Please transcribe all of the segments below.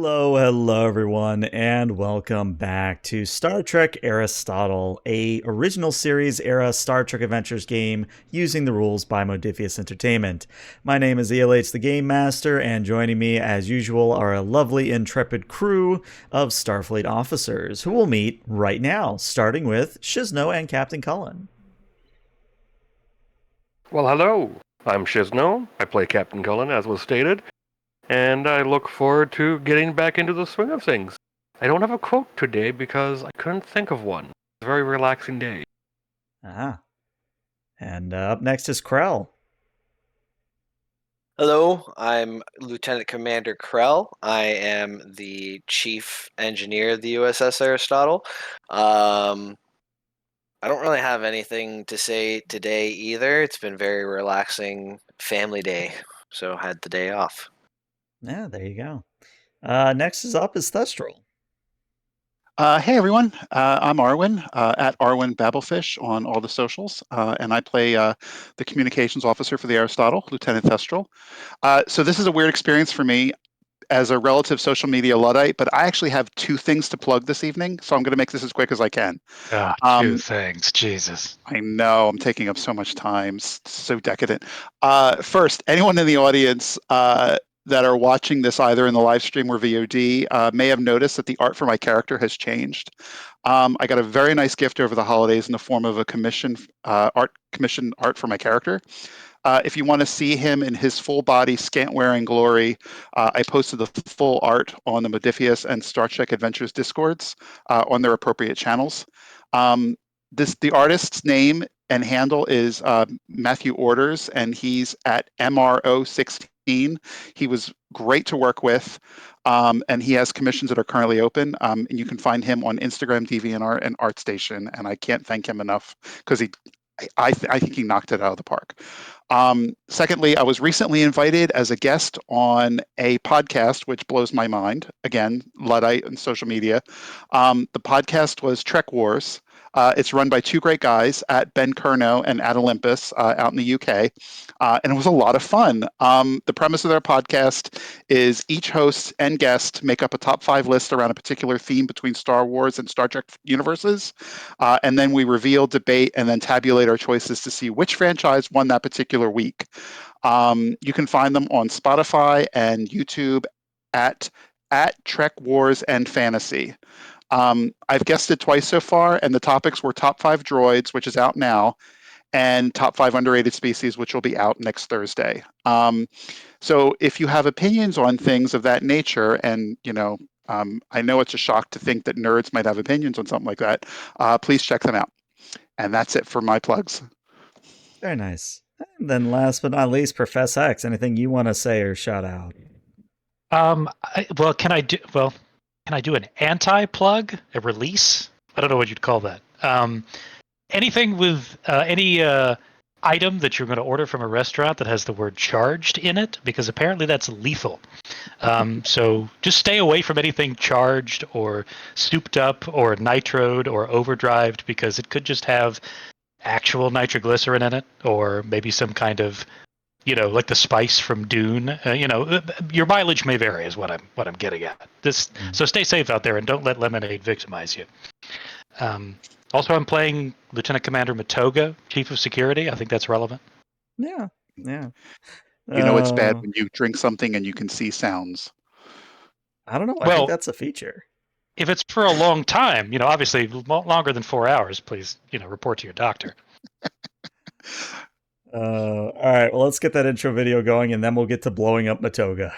Hello everyone, and welcome back to Star Trek Aristotle, a original series era Star Trek Adventures game using the rules by Modifius Entertainment. My name is ELH the Game Master, and joining me as usual are a lovely intrepid crew of Starfleet officers who we'll meet right now, starting with Shizno and Captain Cullen. Well, hello. I'm Shizno. I play Captain Cullen, as was stated, and I look forward to getting back into the swing of things. I don't have a quote today because I couldn't think of one. It's a very relaxing day. And up next is Krell. Hello, I'm Lieutenant Commander Krell. I am the Chief Engineer of the USS Aristotle. I don't really have anything to say today either. It's been a very relaxing family day, so I had the day off. Yeah, there you go. Next is up is Thestral. Hey everyone, I'm Arwen, at Arwen Babelfish on all the socials, and I play the communications officer for the Aristotle, Lieutenant Thestral. So this is a weird experience for me as a relative social media Luddite, but I actually have two things to plug this evening, so I'm going to make this as quick as I can. Two things, Jesus. I know, I'm taking up so much time, so decadent. First, anyone in the audience that are watching this either in the live stream or VOD may have noticed that the art for my character has changed. I got a very nice gift over the holidays in the form of a commission art for my character. If you want to see him in his full body, scant wearing glory, I posted the full art on the Modifius and Star Trek Adventures Discords on their appropriate channels. The artist's name and handle is Matthew Orders, and he's at MRO16. He was great to work with, and he has commissions that are currently open. And you can find him on Instagram, DeviantArt, and ArtStation. And I can't thank him enough because I think he knocked it out of the park. Secondly, I was recently invited as a guest on a podcast, which blows my mind. Again, Luddite and social media. The podcast was Trek Wars. It's run by two great guys at Ben Curnow and at Olympus out in the UK. And it was a lot of fun. The premise of their podcast is each host and guest make up a top 5 list around a particular theme between Star Wars and Star Trek universes. And then we reveal, debate, and then tabulate our choices to see which franchise won that particular week. You can find them on Spotify and YouTube at Trek Wars and Fantasy. I've guested twice so far, and the topics were top 5 droids, which is out now, and top 5 underrated species, which will be out next Thursday. So if you have opinions on things of that nature, and I know it's a shock to think that nerds might have opinions on something like that, please check them out. And that's it for my plugs. Very nice. And then last but not least, Profess X. Anything you want to say or shout out? Can I do an anti-plug, a release? I don't know what you'd call that. Anything with any item that you're going to order from a restaurant that has the word charged in it, because apparently that's lethal. So just stay away from anything charged or souped up or nitroed or overdrived, because it could just have actual nitroglycerin in it, or maybe some kind of, like the spice from Dune. Your mileage may vary, is what I'm getting at. So stay safe out there and don't let lemonade victimize you. Also, I'm playing Lieutenant Commander Matoga, Chief of Security. I think that's relevant. Yeah. It's bad when you drink something and you can see sounds. I don't know. I think that's a feature. If it's for a long time, obviously longer than 4 hours, please, report to your doctor. All right, well, let's get that intro video going, and then we'll get to blowing up Matoga.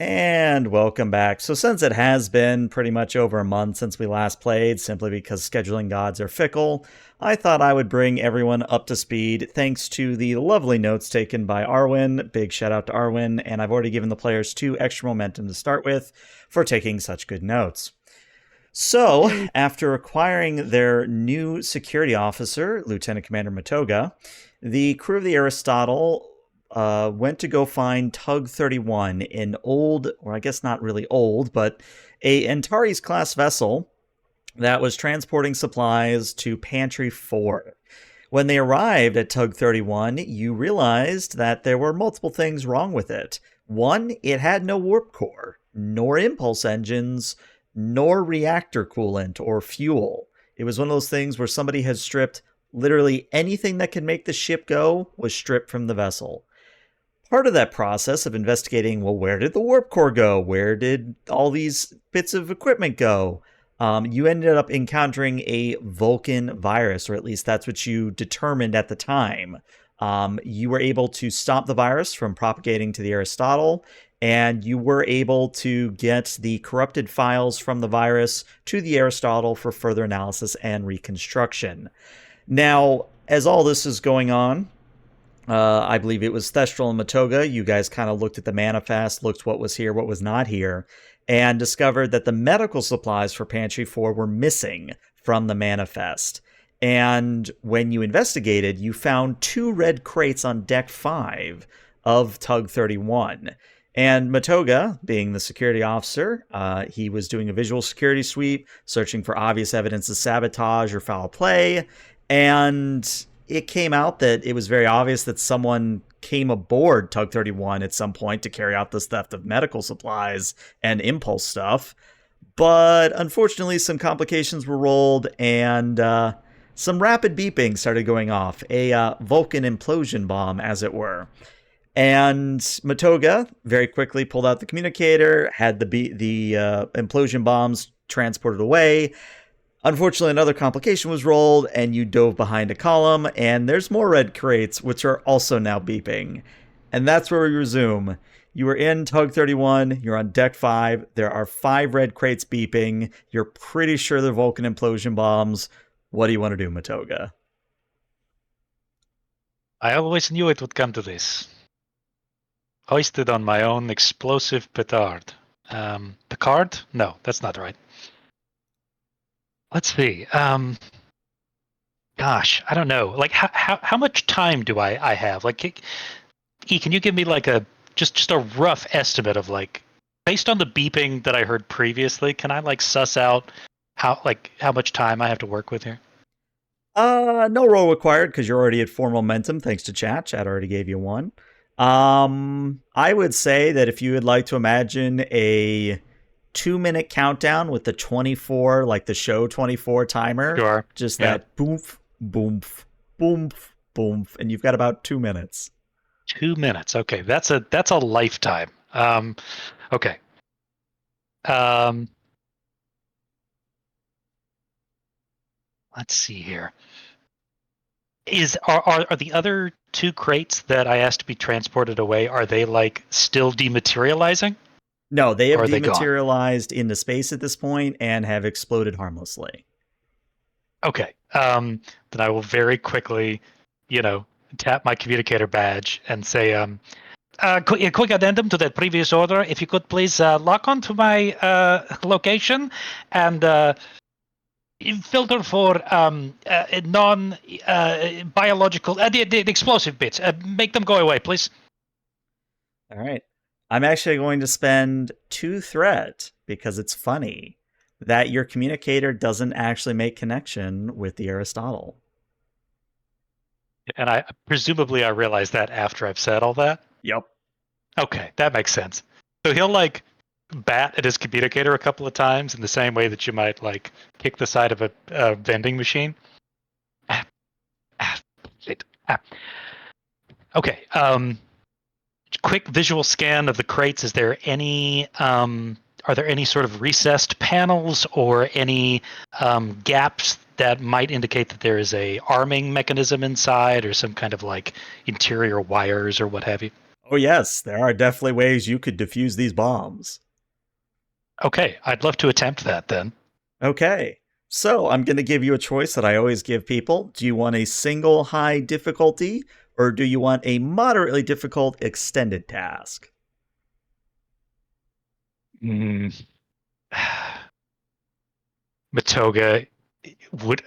And welcome back. So since it has been pretty much over a month since we last played, simply because scheduling gods are fickle, I thought I would bring everyone up to speed thanks to the lovely notes taken by Arwen. Big shout out to Arwen, and I've already given the players 2 extra momentum to start with for taking such good notes. So, after acquiring their new security officer, Lieutenant Commander Matoga, the crew of the Aristotle went to go find Tug 31, an old, or I guess not really old, but a Antares-class vessel that was transporting supplies to Pantry 4. When they arrived at Tug 31, you realized that there were multiple things wrong with it. One, it had no warp core, nor impulse engines, nor reactor coolant or fuel. It was one of those things where somebody had stripped literally anything that could make the ship go was stripped from the vessel. Part of that process of investigating, well, where did the warp core go? Where did all these bits of equipment go? You ended up encountering a Vulcan virus, or at least that's what you determined at the time. You were able to stop the virus from propagating to the Aristotle, and you were able to get the corrupted files from the virus to the Aristotle for further analysis and reconstruction. Now, as all this is going on, I believe it was Thestral and Matoga. You guys kind of looked at the manifest, looked what was here, what was not here, and discovered that the medical supplies for Pantry 4 were missing from the manifest. And when you investigated, you found 2 red crates on Deck 5 of Tug 31. And Matoga, being the security officer, he was doing a visual security sweep, searching for obvious evidence of sabotage or foul play, and it came out that it was very obvious that someone came aboard Tug 31 at some point to carry out this theft of medical supplies and impulse stuff. But unfortunately, some complications were rolled, and some rapid beeping started going off. A Vulcan implosion bomb, as it were. And Matoga very quickly pulled out the communicator, had the implosion bombs transported away. Unfortunately, another complication was rolled, and you dove behind a column, and there's more red crates, which are also now beeping. And that's where we resume. You are in Tug 31, you're on Deck 5, there are 5 red crates beeping, you're pretty sure they're Vulcan implosion bombs. What do you want to do, Matoga? I always knew it would come to this. Hoisted on my own explosive petard. Picard? No, that's not right. Let's see. Gosh, I don't know. Like, how much time do I have? Like, can you give me like a just a rough estimate of, like, based on the beeping that I heard previously? Can I like suss out how much time I have to work with here? No roll required because you're already at 4 momentum thanks to chat. Chat already gave you 1. I would say that if you would like to imagine a 2-minute countdown with the 24, like the show 24 timer. Sure. Just that boomf, boomf, boomf, boomf, and you've got about 2 minutes. 2 minutes. Okay, that's a lifetime. Okay. Let's see here. Are the other 2 crates that I asked to be transported away, are they like still dematerializing? No, they have they dematerialized into space at this point and have exploded harmlessly. Okay. Then I will very quickly, tap my communicator badge and say, a quick addendum to that previous order. If you could please lock onto my location and filter for non-biological, the explosive bits. Make them go away, please. All right. I'm actually going to spend 2 threat because it's funny that your communicator doesn't actually make connection with the Aristotle. And I realized that after I've said all that. Yep. Okay, that makes sense. So he'll like bat at his communicator a couple of times in the same way that you might like kick the side of a vending machine. Okay. Quick visual scan of the crates. Is there any are there any sort of recessed panels or any gaps that might indicate that there is a arming mechanism inside or some kind of like interior wires or what have you? Oh, yes, there are definitely ways you could defuse these bombs. Okay, I'd love to attempt that then. Okay, so I'm going to give you a choice that I always give people. Do you want a single high difficulty, or do you want a moderately difficult extended task? Matoga would.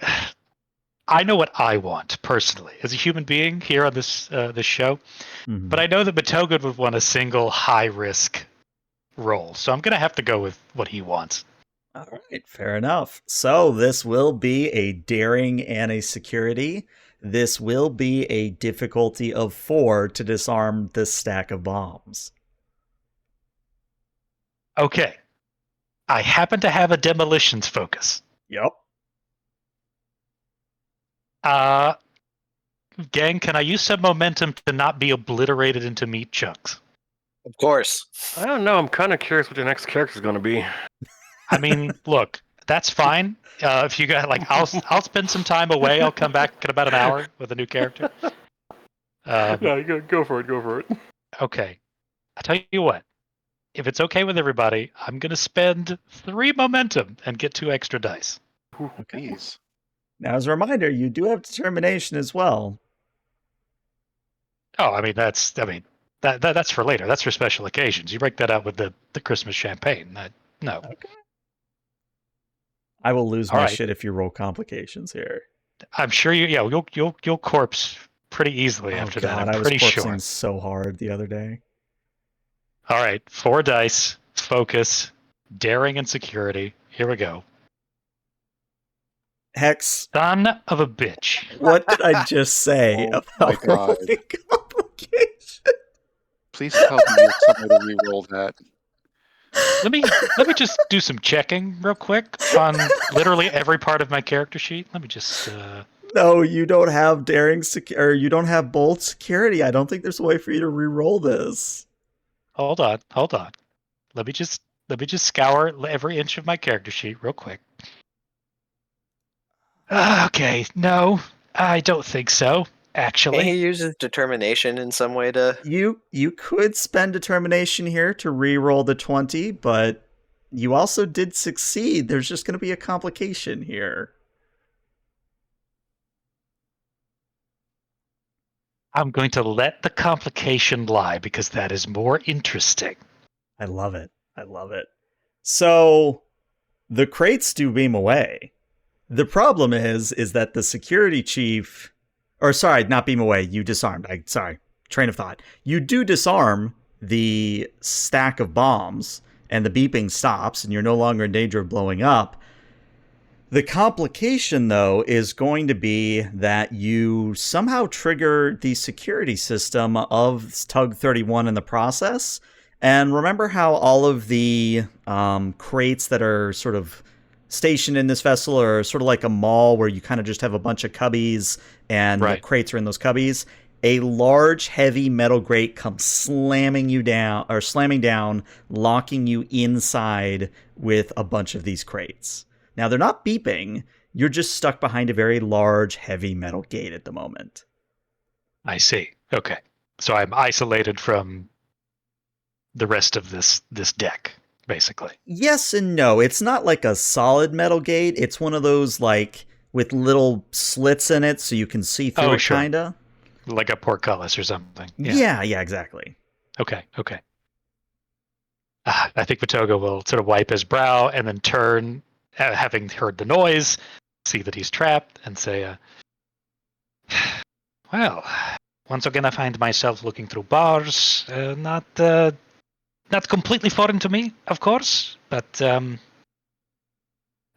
I know what I want personally as a human being here on this show, but I know that Matoga would want a single high risk roll, so I'm gonna have to go with what he wants. All right, fair enough. So this will be a daring and a security. This will be a difficulty of 4 to disarm this stack of bombs. Okay, I happen to have a demolitions focus. Yep. Gang, can I use some momentum to not be obliterated into meat chunks? Of course. I don't know. I'm kind of curious what your next character is going to be. I mean, look, that's fine. If you got I'll spend some time away. I'll come back in about an hour with a new character. Yeah, go for it. Go for it. Okay, I tell you what. If it's okay with everybody, I'm gonna spend 3 momentum and get 2 extra dice. Okay. Jeez. Now, as a reminder, you do have determination as well. Oh, I mean that's for later. That's for special occasions. You break that out with the Christmas champagne. No. Okay. I will lose All my right. shit if you roll complications here. I'm sure you'll corpse pretty easily after that. I'm I was pretty corpsing sure. so hard the other day. All right, 4 dice, focus, daring, and security. Here we go. Hex, Son of a bitch. what did I just say Oh my about God. rolling complications? Please tell me you have some way to re-roll that. Let me just do some checking real quick on literally every part of my character sheet. Let me just. No, you don't have daring or you don't have bold security. I don't think there's a way for you to re-roll this. Hold on. Let me just scour every inch of my character sheet real quick. Okay, no, I don't think so. Actually, Can he use his determination in some way to? You could spend determination here to re-roll the 20, but you also did succeed. There's just going to be a complication here. I'm going to let the complication lie because that is more interesting. I love it. I love it. So the crates do beam away. The problem is that the security chief, or sorry, not beam away. You disarmed. Sorry, train of thought. You do disarm the stack of bombs, and the beeping stops, and you're no longer in danger of blowing up. The complication, though, is going to be that you somehow trigger the security system of Tug 31 in the process. And remember how all of the crates that are sort of stationed in this vessel are sort of like a mall where you kind of just have a bunch of cubbies and the crates are in those cubbies? A large, heavy metal grate comes slamming down, locking you inside with a bunch of these crates. Now, they're not beeping. You're just stuck behind a very large, heavy metal gate at the moment. I see. Okay. So I'm isolated from the rest of this deck, basically. Yes and no. It's not like a solid metal gate. It's one of those, like, with little slits in it so you can see through it, sure. kinda. Like a portcullis or something. Yeah, exactly. Okay. I think Matoga will sort of wipe his brow and then turn, having heard the noise, see that he's trapped, and say, well, once again I find myself looking through bars. Not completely foreign to me, of course, but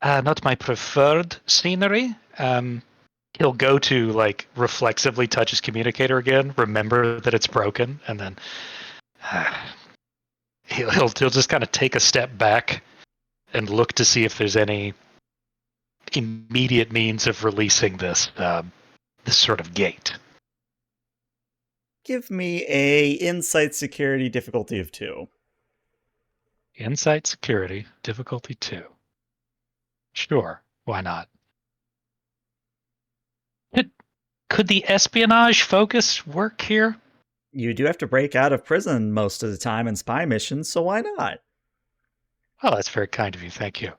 not my preferred scenery. He'll go to, like, reflexively touch his communicator again, remember that it's broken, and then he'll just kind of take a step back and look to see if there's any immediate means of releasing this sort of gate. Give me a insight security difficulty of 2. Insight security difficulty 2. Sure, why not? Could the espionage focus work here? You do have to break out of prison most of the time in spy missions, so why not? Oh, that's very kind of you. Thank you.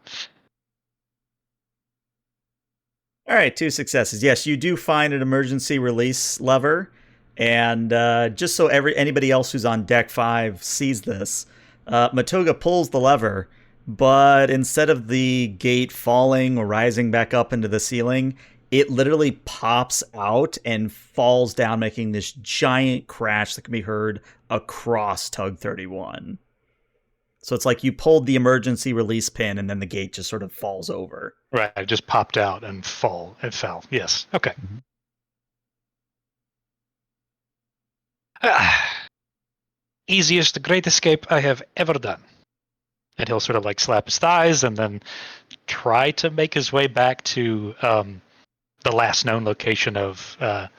All right, 2 successes. Yes, you do find an emergency release lever, and just so anybody else who's on deck 5 sees this, Matoga pulls the lever, but instead of the gate falling or rising back up into the ceiling, it literally pops out and falls down, making this giant crash that can be heard across Tug 31. So it's like you pulled the emergency release pin, and then the gate just sort of falls over. Right, it just popped out and fell. Yes. Okay. Easiest great escape I have ever done. And he'll sort of like slap his thighs and then try to make his way back to the last known location of. Well,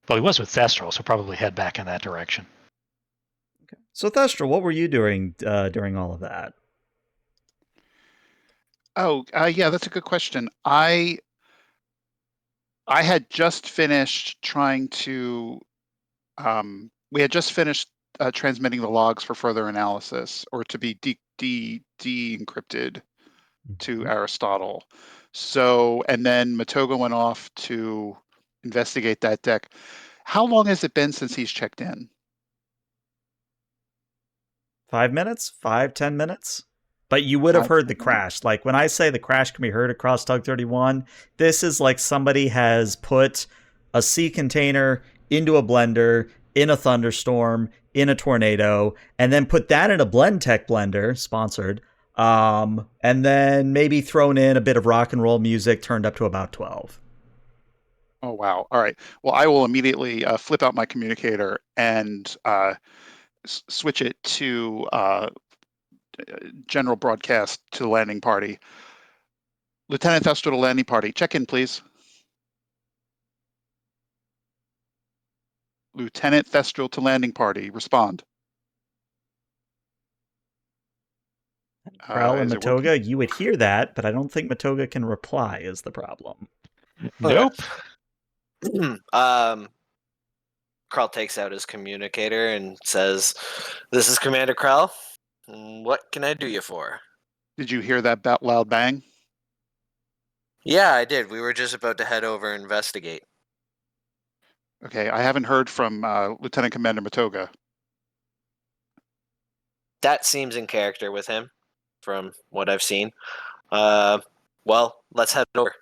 he was with Thestral, so probably head back in that direction. Okay. So Thestral, what were you doing during all of that? Oh, yeah, that's a good question. I had just finished trying to. We had just finished transmitting the logs for further analysis, or to be de-encrypted to Aristotle. So, and then Matoga went off to investigate that deck. How long has it been since he's checked in? 5 minutes? 5-10 minutes? But you would have heard the crash. Like when I say the crash can be heard across Tug 31, this is like somebody has put a sea container into a blender, in a thunderstorm, in a tornado, and then put that in a Blendtec blender, sponsored, and then maybe thrown in a bit of rock and roll music turned up to about 12. Oh, wow. All right. Well, I will immediately flip out my communicator and switch it to general broadcast to the landing party. Lieutenant Thestral to landing party. Check in, please. Lieutenant Thestral to landing party. Respond. Krell and Is it working? Matoga, you would hear that, but I don't think Matoga can reply is the problem. Nope. Krell takes out his communicator and says, "This is Commander Krell. What can I do you for?" Did you hear that loud bang? Yeah, I did. We were just about to head over and investigate. Okay, I haven't heard from Lieutenant Commander Matoga. That seems in character with him, from what I've seen. Well, let's head over.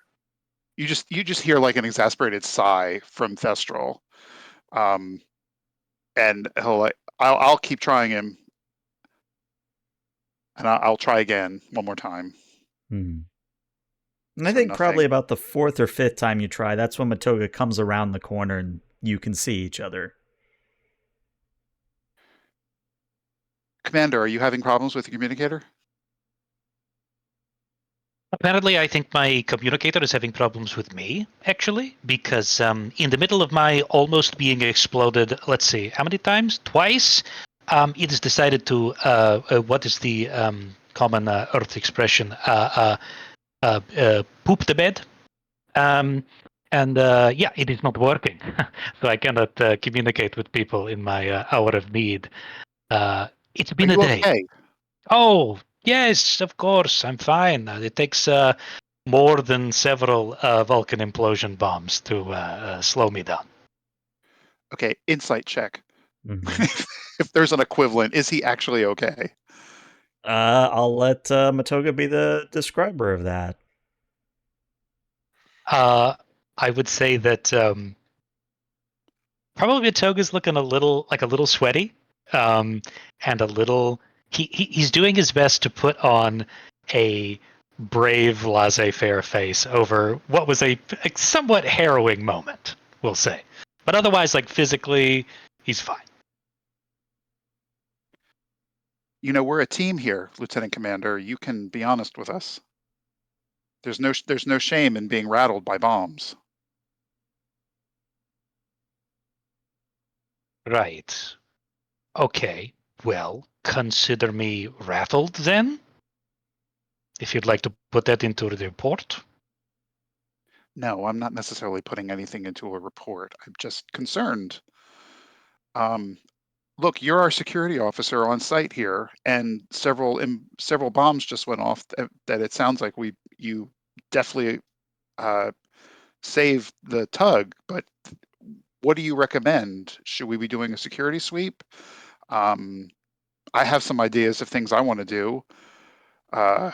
You just hear like an exasperated sigh from Thestral, and he'll like, I'll keep trying him, and I'll try again one more time. And I So think probably nothing. about the 4th or 5th time you try, that's when Matoga comes around the corner and you can see each other. Commander, are you having problems with the communicator? Apparently, I think my communicator is having problems with me, actually, because in the middle of my almost being exploded, let's see, how many times? Twice? It has decided to, what is the common Earth expression? Poop the bed. And yeah, it is not working. So I cannot communicate with people in my hour of need. It's been Are a you day. okay? Oh, yes, of course. I'm fine. It takes more than several Vulcan implosion bombs to slow me down. Okay, insight check. Mm-hmm. If there's an equivalent, is he actually okay? I'll let Matoga be the describer of that. I would say that probably Toga's looking a little sweaty, and a little. He's doing his best to put on a brave, laissez-faire face over what was a somewhat harrowing moment, we'll say. But otherwise, like physically, he's fine. You know, we're a team here, Lieutenant Commander. You can be honest with us. There's no shame in being rattled by bombs. Right. Okay. Well, consider me rattled then. If you'd like to put that into the report. No, I'm not necessarily putting anything into a report. I'm just concerned. look, you're our security officer on site here, and several bombs just went off that it sounds like you definitely saved the tug, but what do you recommend? Should we be doing a security sweep? I have some ideas of things I want to do. I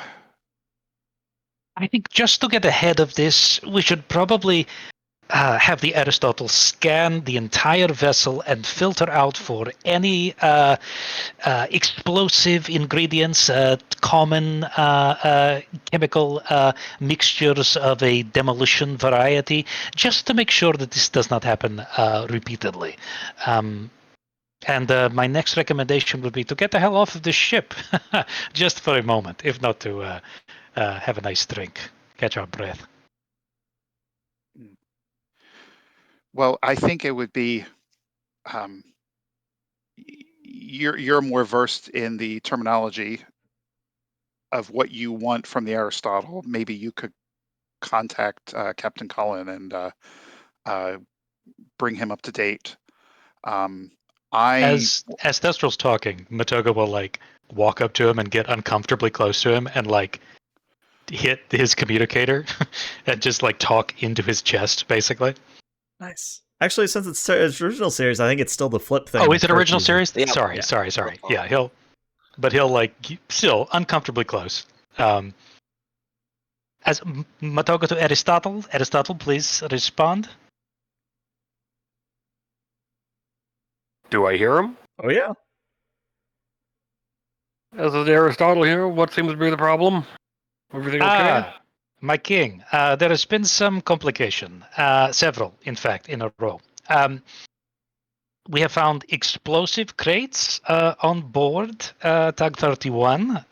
think just to get ahead of this, we should probably have the Aristotle scan the entire vessel and filter out for any explosive ingredients, common chemical mixtures of a demolition variety, just to make sure that this does not happen repeatedly. And my next recommendation would be to get the hell off of this ship, just for a moment, if not to have a nice drink, catch our breath. Well, I think it would be you're more versed in the terminology of what you want from the Aristotle. Maybe you could contact Captain Cullen and bring him up to date. As Thestral's talking, Matoga will like walk up to him and get uncomfortably close to him and like hit his communicator and just like talk into his chest, basically. Nice. Actually, since it's original series, I think it's still the flip thing. Oh, is it original series? Yeah. Sorry. Yeah, he'll like still uncomfortably close. As Matoga to Aristotle. Aristotle, please respond. Do I hear him? Oh yeah. This is Aristotle here. What seems to be the problem? Everything okay? My king, there has been some complication, several, in fact, in a row. We have found explosive crates on board Tug 31,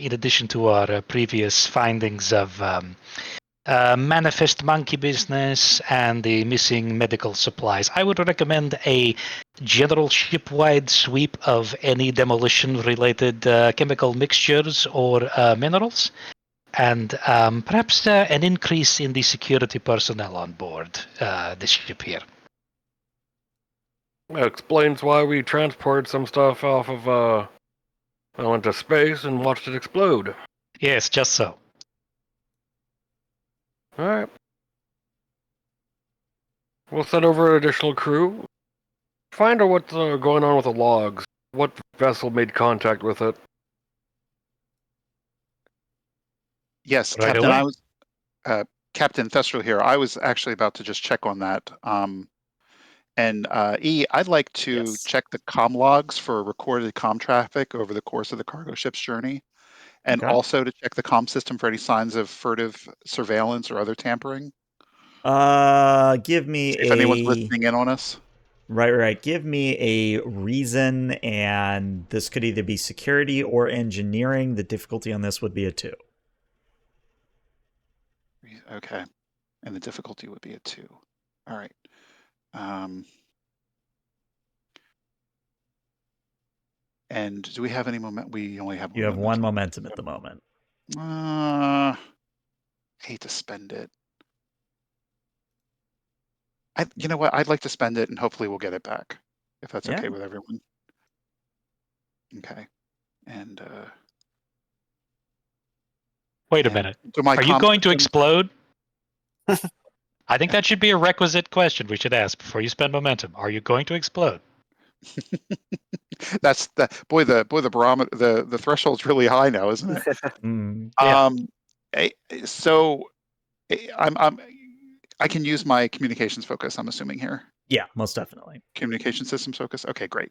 in addition to our previous findings of manifest monkey business and the missing medical supplies. I would recommend a general ship-wide sweep of any demolition-related chemical mixtures or minerals, and perhaps an increase in the security personnel on board this ship here. That explains why we transported some stuff off of, into space and watched it explode. Yes, just so. Alright. We'll send over an additional crew. Find out what's going on with the logs. What vessel made contact with it? Yes, Right Captain. away. I was Captain Thestral here. I was actually about to just check on that. And I'd like to check the comm logs for recorded comm traffic over the course of the cargo ship's journey, and Okay. also to check the comm system for any signs of furtive surveillance or other tampering. Give me See if anyone's listening in on us. Right. Give me a reason, and this could either be security or engineering. The difficulty on this would be a 2. Okay, and the difficulty would be a 2. All right. And do we have any moment? We only have. You have one momentum at the moment. Hate to spend it. You know what? I'd like to spend it, and hopefully we'll get it back, if that's okay with everyone. Okay, and wait a minute. So Are you going to explode? I think that should be a requisite question we should ask before you spend momentum. Are you going to explode? That's the boy. The barometer. The threshold's really high now, isn't it? Yeah. So I can use my communications focus. I'm assuming here. Yeah, most definitely. Communication systems focus. Okay, great.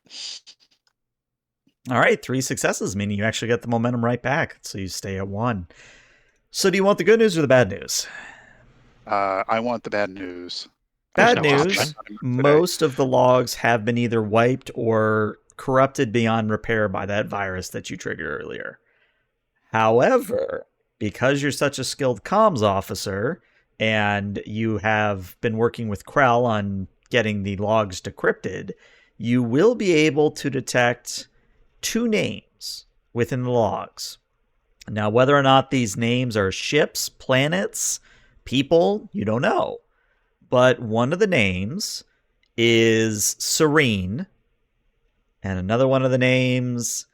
All right, 3 successes, meaning you actually get the momentum right back, so you stay at 1. So do you want the good news or the bad news? I want the bad news. Bad news, most of the logs have been either wiped or corrupted beyond repair by that virus that you triggered earlier. However, because you're such a skilled comms officer, and you have been working with Krell on getting the logs decrypted, you will be able to detect 2 names within the logs. Now, whether or not these names are ships, planets, people, you don't know. But one of the names is Serene, And another one of the names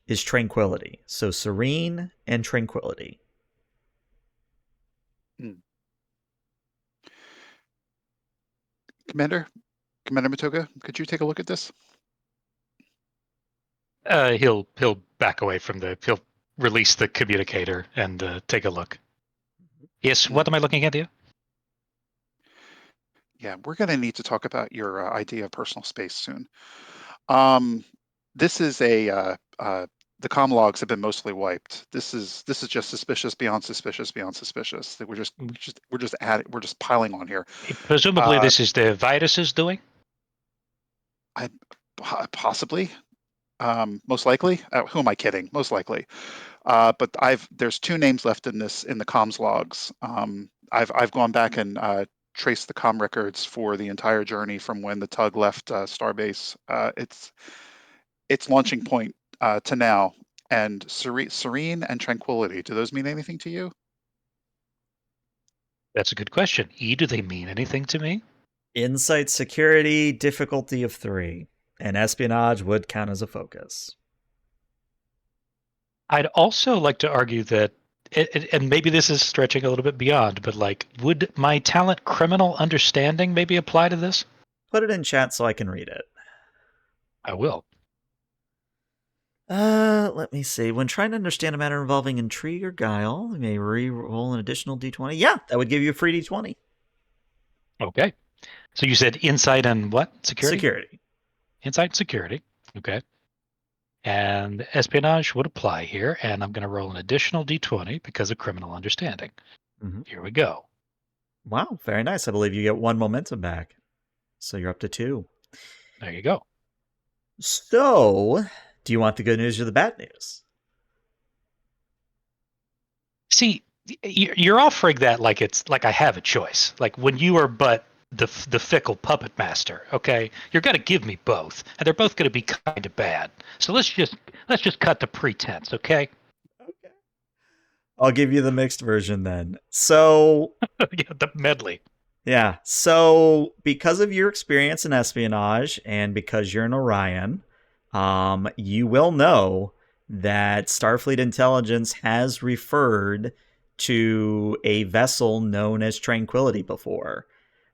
is Tranquility. So Serene and Tranquility. Commander Matoga, could you take a look at this? He'll back away from he'll release the communicator and take a look. Yes, what am I looking at here? Yeah, we're going to need to talk about your idea of personal space soon. This is the comm logs have been mostly wiped. This is just suspicious beyond suspicious beyond suspicious. That we're just piling on here. Presumably, this is the viruses doing. Possibly, most likely. Who am I kidding? Most likely. But there's two names left in the comms logs. I've gone back and traced the comm records for the entire journey from when the tug left Starbase. Its launching point to now. And Serene and Tranquility, do those mean anything to you? That's a good question. Do they mean anything to me? Insight security, difficulty of 3. And espionage would count as a focus. I'd also like to argue that, and maybe this is stretching a little bit beyond, but like, would my talent criminal understanding maybe apply to this? Put it in chat so I can read it. I will. Let me see. When trying to understand a matter involving intrigue or guile, you may re-roll an additional d20. Yeah, that would give you a free d20. Okay. So you said insight and what? Security? Security. Insight and security. Okay. And espionage would apply here, and I'm going to roll an additional d20 because of criminal understanding. Mm-hmm. Here we go. Wow, very nice. I believe you get 1 momentum back. So you're up to 2. There you go. So, do you want the good news or the bad news? See, you're offering that like it's like I have a choice. Like when you are but the fickle puppet master, okay? You're going to give me both, and they're both going to be kind of bad. So let's just cut the pretense, okay? Okay. I'll give you the mixed version then. So, yeah, the medley. Yeah. So, because of your experience in espionage and because you're an Orion, you will know that Starfleet intelligence has referred to a vessel known as Tranquility before.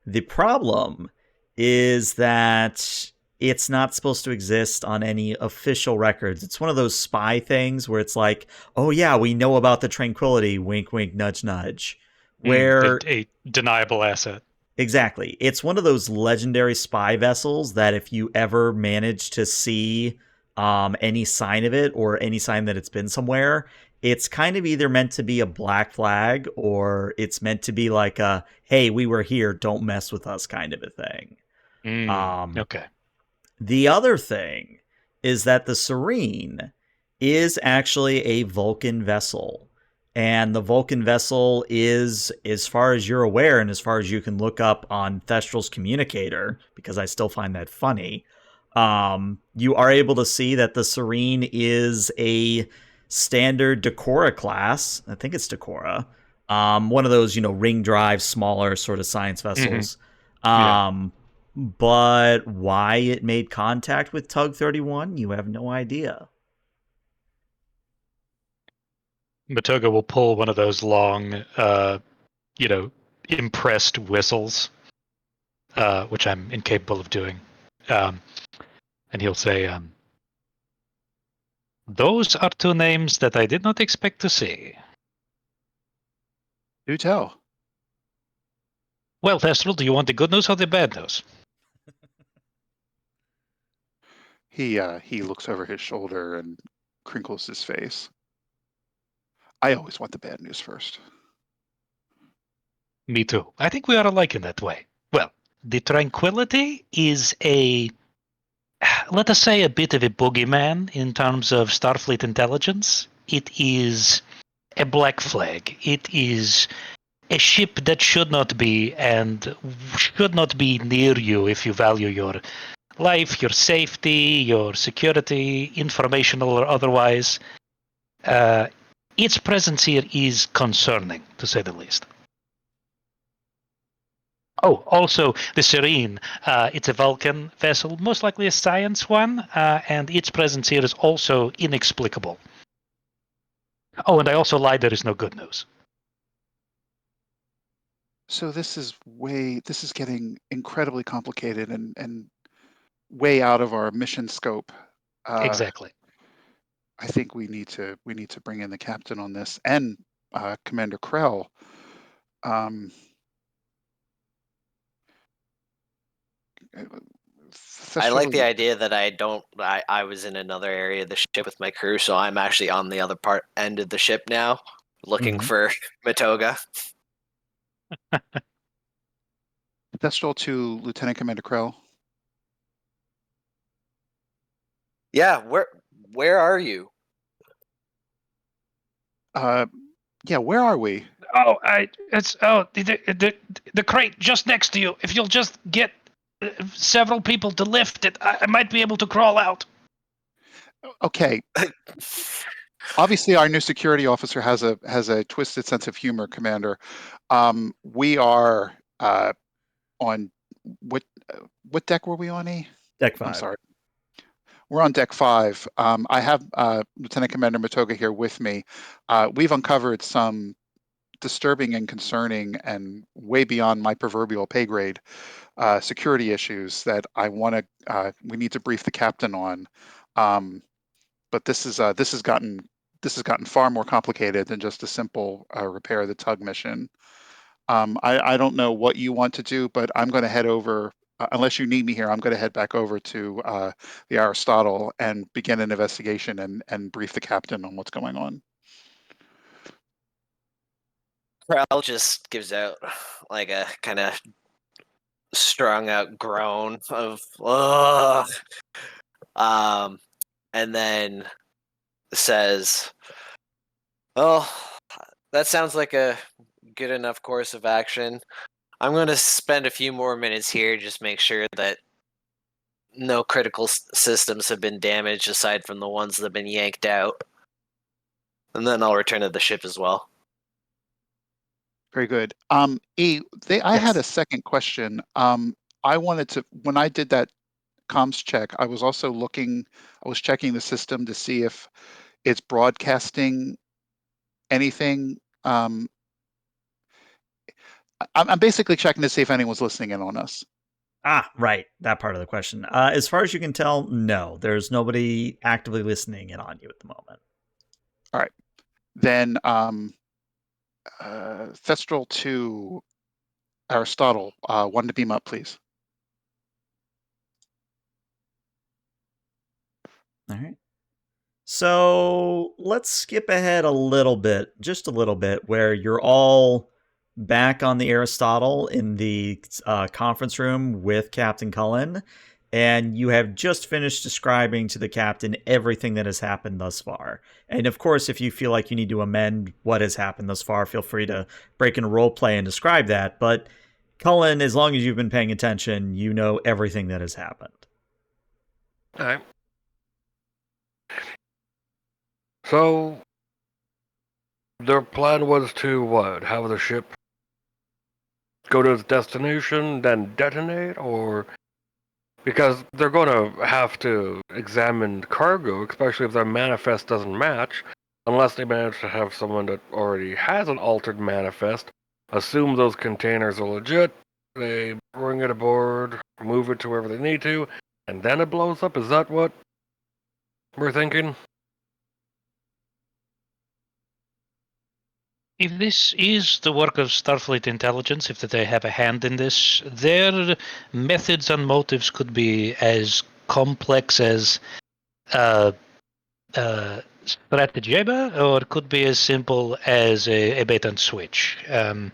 The problem is that it's not supposed to exist on any official records. It's one of those spy things where it's like, oh yeah, we know about the Tranquility, wink, wink, nudge, nudge. Where a deniable asset. Exactly. It's one of those legendary spy vessels that if you ever manage to see any sign of it or any sign that it's been somewhere, it's kind of either meant to be a black flag or it's meant to be like a, hey, we were here, don't mess with us kind of a thing. Okay. The other thing is that the Serene is actually a Vulcan vessel. And the Vulcan vessel is, as far as you're aware, and as far as you can look up on Thestral's communicator, because I still find that funny, you are able to see that the Serene is a standard Decora class. I think it's Decora. One of those, ring drive, smaller sort of science vessels. But why it made contact with Tug 31, you have no idea. Matoga will pull one of those long, impressed whistles, which I'm incapable of doing. And he'll say, those are two names that I did not expect to see. Do tell. Well, Thestral, do you want the good news or the bad news? He looks over his shoulder and crinkles his face. I always want the bad news first. Me too. I think we are alike in that way. Well, the Tranquility is let us say, a bit of a boogeyman in terms of Starfleet intelligence. It is a black flag. It is a ship that should not be and should not be near you if you value your life, your safety, your security, informational or otherwise. Its presence here is concerning, to say the least. Oh, also the Serene. It's a Vulcan vessel, most likely a science one, and its presence here is also inexplicable. Oh, and I also lied. There is no good news. So this is getting incredibly complicated and way out of our mission scope. Exactly. I think we need to bring in the captain on this and Commander Krell. I like the Thestral, idea that I was in another area of the ship with my crew, so I'm actually on the other end of the ship now, looking Mhm. for Matoga. Thestral to Lieutenant Commander Krell. Yeah, where are you? Yeah, where are we? Oh, the crate just next to you. If you'll just get several people to lift it, I might be able to crawl out. Okay. Obviously, our new security officer has a twisted sense of humor, Commander. We are on what deck were we on? Deck I'm 5. sorry. We're on deck 5. I have Lieutenant Commander Matoga here with me. We've uncovered some disturbing and concerning and way beyond my proverbial pay grade security issues that we need to brief the captain on. But this has gotten far more complicated than just a simple repair the tug mission. I don't know what you want to do, but I'm going to head over. Unless you need me here, I'm going to head back over to the Aristotle and begin an investigation and brief the captain on what's going on. Krell just gives out like a kind of strung out groan of ugh. And then says, "Oh, that sounds like a good enough course of action. I'm going to spend a few more minutes here, just make sure that no critical systems have been damaged aside from the ones that have been yanked out. And then I'll return to the ship as well." Very good. I had a second question. I wanted to, when I did that comms check, I was also checking the system to see if it's broadcasting anything. I'm basically checking to see if anyone's listening in on us. Ah, right. That part of the question. As far as you can tell, no. There's nobody actively listening in on you at the moment. All right. Then Thestral to Aristotle, one to beam up, please. All right. So let's skip ahead a little bit, just a little bit, where you're all back on the Aristotle in the conference room with Captain Cullen, and you have just finished describing to the captain everything that has happened thus far. And of course, if you feel like you need to amend what has happened thus far, feel free to break in a role play and describe that. But Cullen, as long as you've been paying attention, you know everything that has happened. All right. So, their plan was to what? Have the ship go to its destination, then detonate, or because they're going to have to examine cargo, especially if their manifest doesn't match, unless they manage to have someone that already has an altered manifest, assume those containers are legit, they bring it aboard, move it to wherever they need to, and then it blows up. Is that what we're thinking? If this is the work of Starfleet intelligence, if they have a hand in this, their methods and motives could be as complex as stratagema, or it could be as simple as a bait and switch. There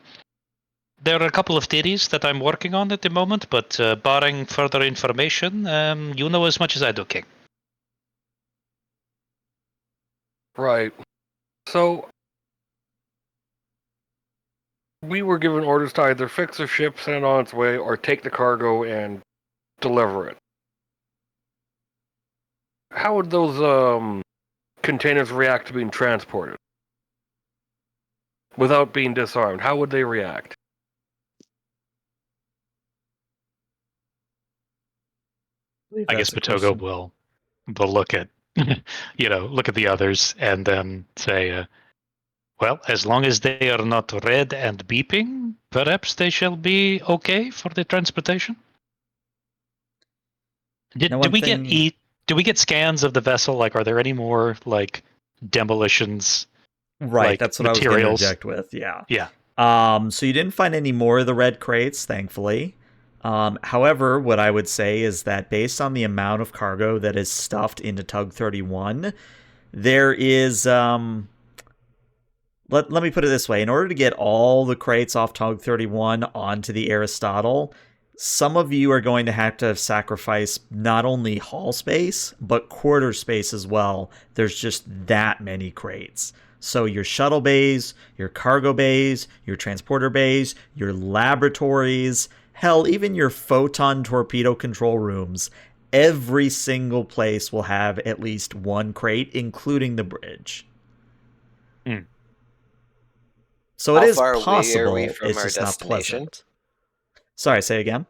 are a couple of theories that I'm working on at the moment, but barring further information, you know as much as I do, King. Right. So, we were given orders to either fix the ship, send it on its way, or take the cargo and deliver it. How would those containers react to being transported without being disarmed? How would they react? I guess Matogo will look at look at the others and then say, well, as long as they are not red and beeping, perhaps they shall be okay for the transportation. Did we get scans of the vessel? Like, are there any more like demolitions? Right, like, that's what materials? I was going to interject with. Yeah. Yeah. So you didn't find any more of the red crates, thankfully. However, what I would say is that based on the amount of cargo that is stuffed into Tug 31, there is let me put it this way. In order to get all the crates off Tug 31 onto the Aristotle, some of you are going to have to sacrifice not only hull space, but quarter space as well. There's just that many crates. So your shuttle bays, your cargo bays, your transporter bays, your laboratories, hell, even your photon torpedo control rooms, every single place will have at least one crate, including the bridge. So it is possible, it's just not pleasant. Sorry, say again?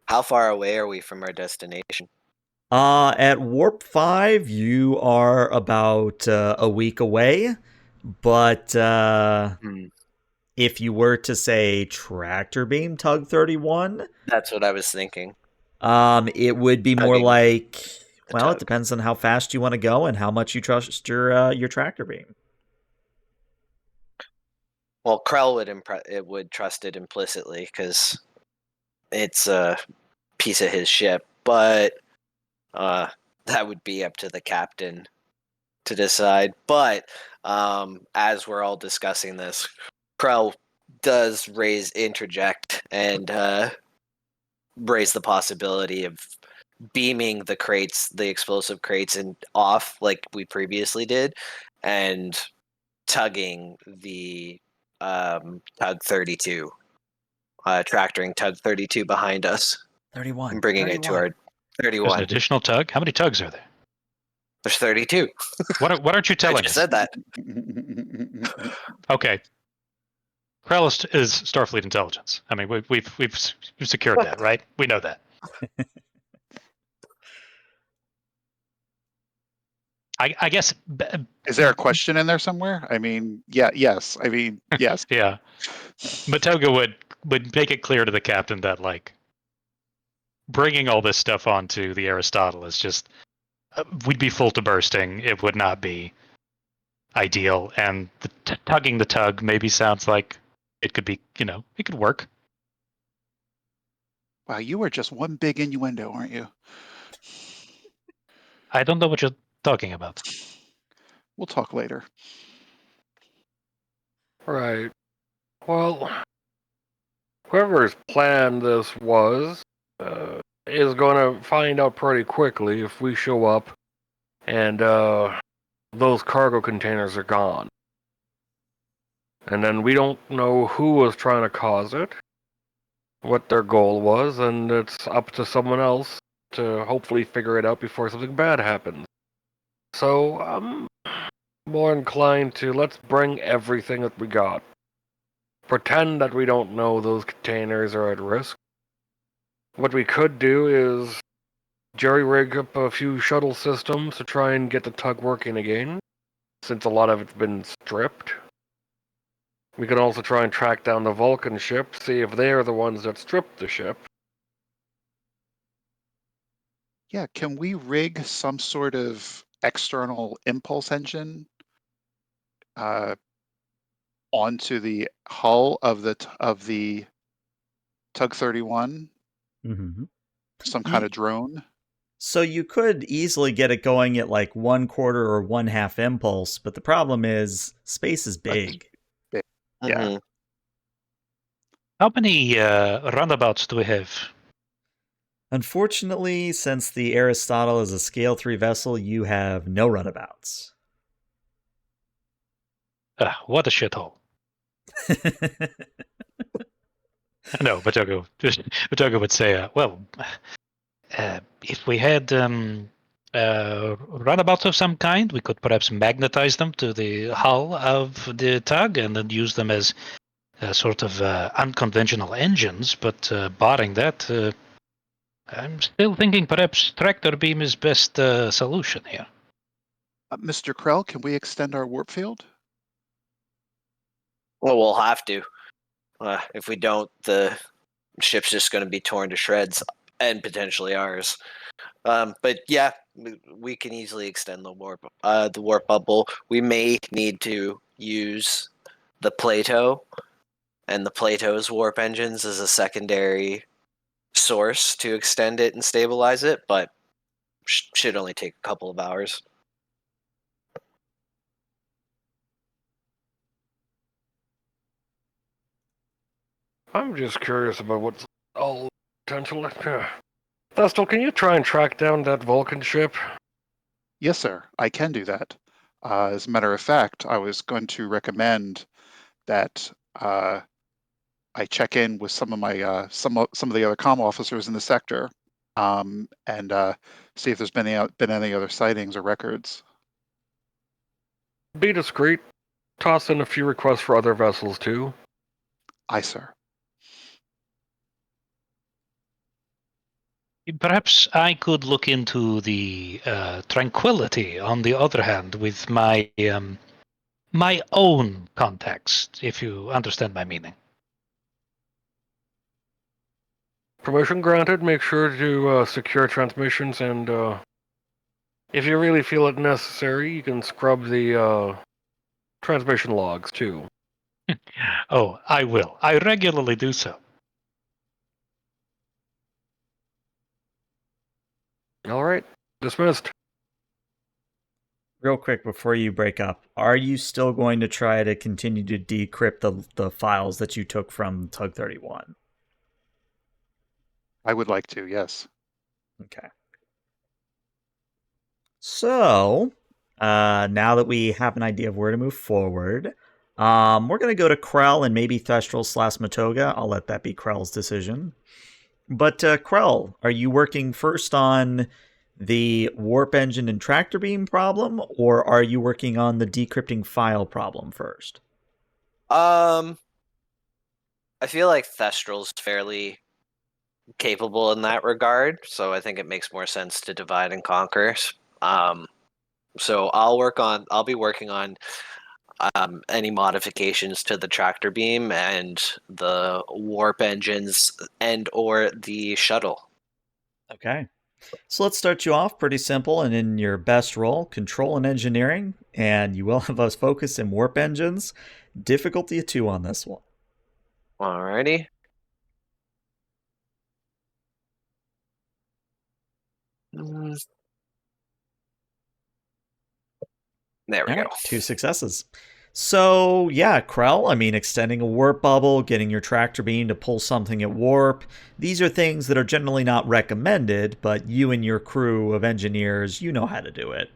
How far away are we from our destination? At Warp 5, you are about a week away, but if you were to say tractor beam Tug 31... That's what I was thinking. It would be more like... Well, tug. it depends on how fast you want to go and how much you trust your tractor beam. Well, Krell would trust it implicitly because it's a piece of his ship, but that would be up to the captain to decide. But as we're all discussing this, Krell does interject and raise the possibility of beaming the crates, the explosive crates, and off like we previously did, and tugging the Tug 32, tractoring Tug 32 behind us. 31. And bringing 31. It to our 31. There's an additional tug? How many tugs are there? There's 32. What aren't you telling I just us? said that. Okay. Krell is Starfleet intelligence. I mean, we've secured that, right? We know that. I guess. Is there a question in there somewhere? I mean, yes. I mean, yes. Yeah. Matoga would make it clear to the captain that, like, bringing all this stuff onto the Aristotle is just, we'd be full to bursting. It would not be ideal. And tugging the tug maybe sounds like it could be, it could work. Wow, you are just one big innuendo, aren't you? I don't know what you're talking about. We'll talk later. Right. Well, whoever's plan this was is going to find out pretty quickly if we show up and those cargo containers are gone. And then we don't know who was trying to cause it, what their goal was, and it's up to someone else to hopefully figure it out before something bad happens. So I'm more inclined to let's bring everything that we got. Pretend that we don't know those containers are at risk. What we could do is jerry-rig up a few shuttle systems to try and get the tug working again, since a lot of it's been stripped. We could also try and track down the Vulcan ship, see if they're the ones that stripped the ship. Yeah, can we rig some sort of external impulse engine onto the hull of the Tug 31? Mm-hmm. Some kind of drone? So you could easily get it going at like 1/4 or 1/2 impulse, but the problem is space is big. Yeah. Mm-hmm. How many roundabouts do we have? Unfortunately, since the Aristotle is a Scale 3 vessel, you have no runabouts. What a shithole. No, Matogo would say, well, if we had runabouts of some kind, we could perhaps magnetize them to the hull of the tug and then use them as sort of unconventional engines, but barring that, I'm still thinking perhaps tractor beam is best solution here. Mr. Krell, can we extend our warp field? Well, we'll have to. If we don't, the ship's just going to be torn to shreds, and potentially ours. But yeah, we can easily extend the warp bubble. We may need to use the Plato and the Plato's warp engines as a secondary source to extend it and stabilize it, but should only take a couple of hours. I'm just curious about what's all potential. Vestal, can you try and track down that Vulcan ship? Yes, sir. I can do that. As a matter of fact, I was going to recommend that I check in with some of my some of the other comm officers in the sector, and see if there's been any other sightings or records. Be discreet. Toss in a few requests for other vessels too. Aye, sir. Perhaps I could look into the Tranquility, on the other hand, with my my own context, if you understand my meaning. Permission granted. Make sure to secure transmissions, and if you really feel it necessary, you can scrub the transmission logs too. Oh, I will. I regularly do so. All right, dismissed. Real quick before you break up, are you still going to try to continue to decrypt the files that you took from Tug 31? I would like to, yes. Okay. So, now that we have an idea of where to move forward, we're going to go to Krell and maybe Thestral/Matoga. I'll let that be Krell's decision. But Krell, are you working first on the warp engine and tractor beam problem, or are you working on the decrypting file problem first? I feel like Thestral's fairly capable in that regard, so I think it makes more sense to divide and conquer. So I'll be working on any modifications to the tractor beam and the warp engines and or the shuttle. Okay. So let's start you off pretty simple and in your best role, control and engineering, and you will have us focus in warp engines. Difficulty 2 on this one. Alrighty. There we All go. right, 2 successes. So, yeah, Krell, I mean, extending a warp bubble, getting your tractor beam to pull something at warp, these are things that are generally not recommended, but you and your crew of engineers, you know how to do it.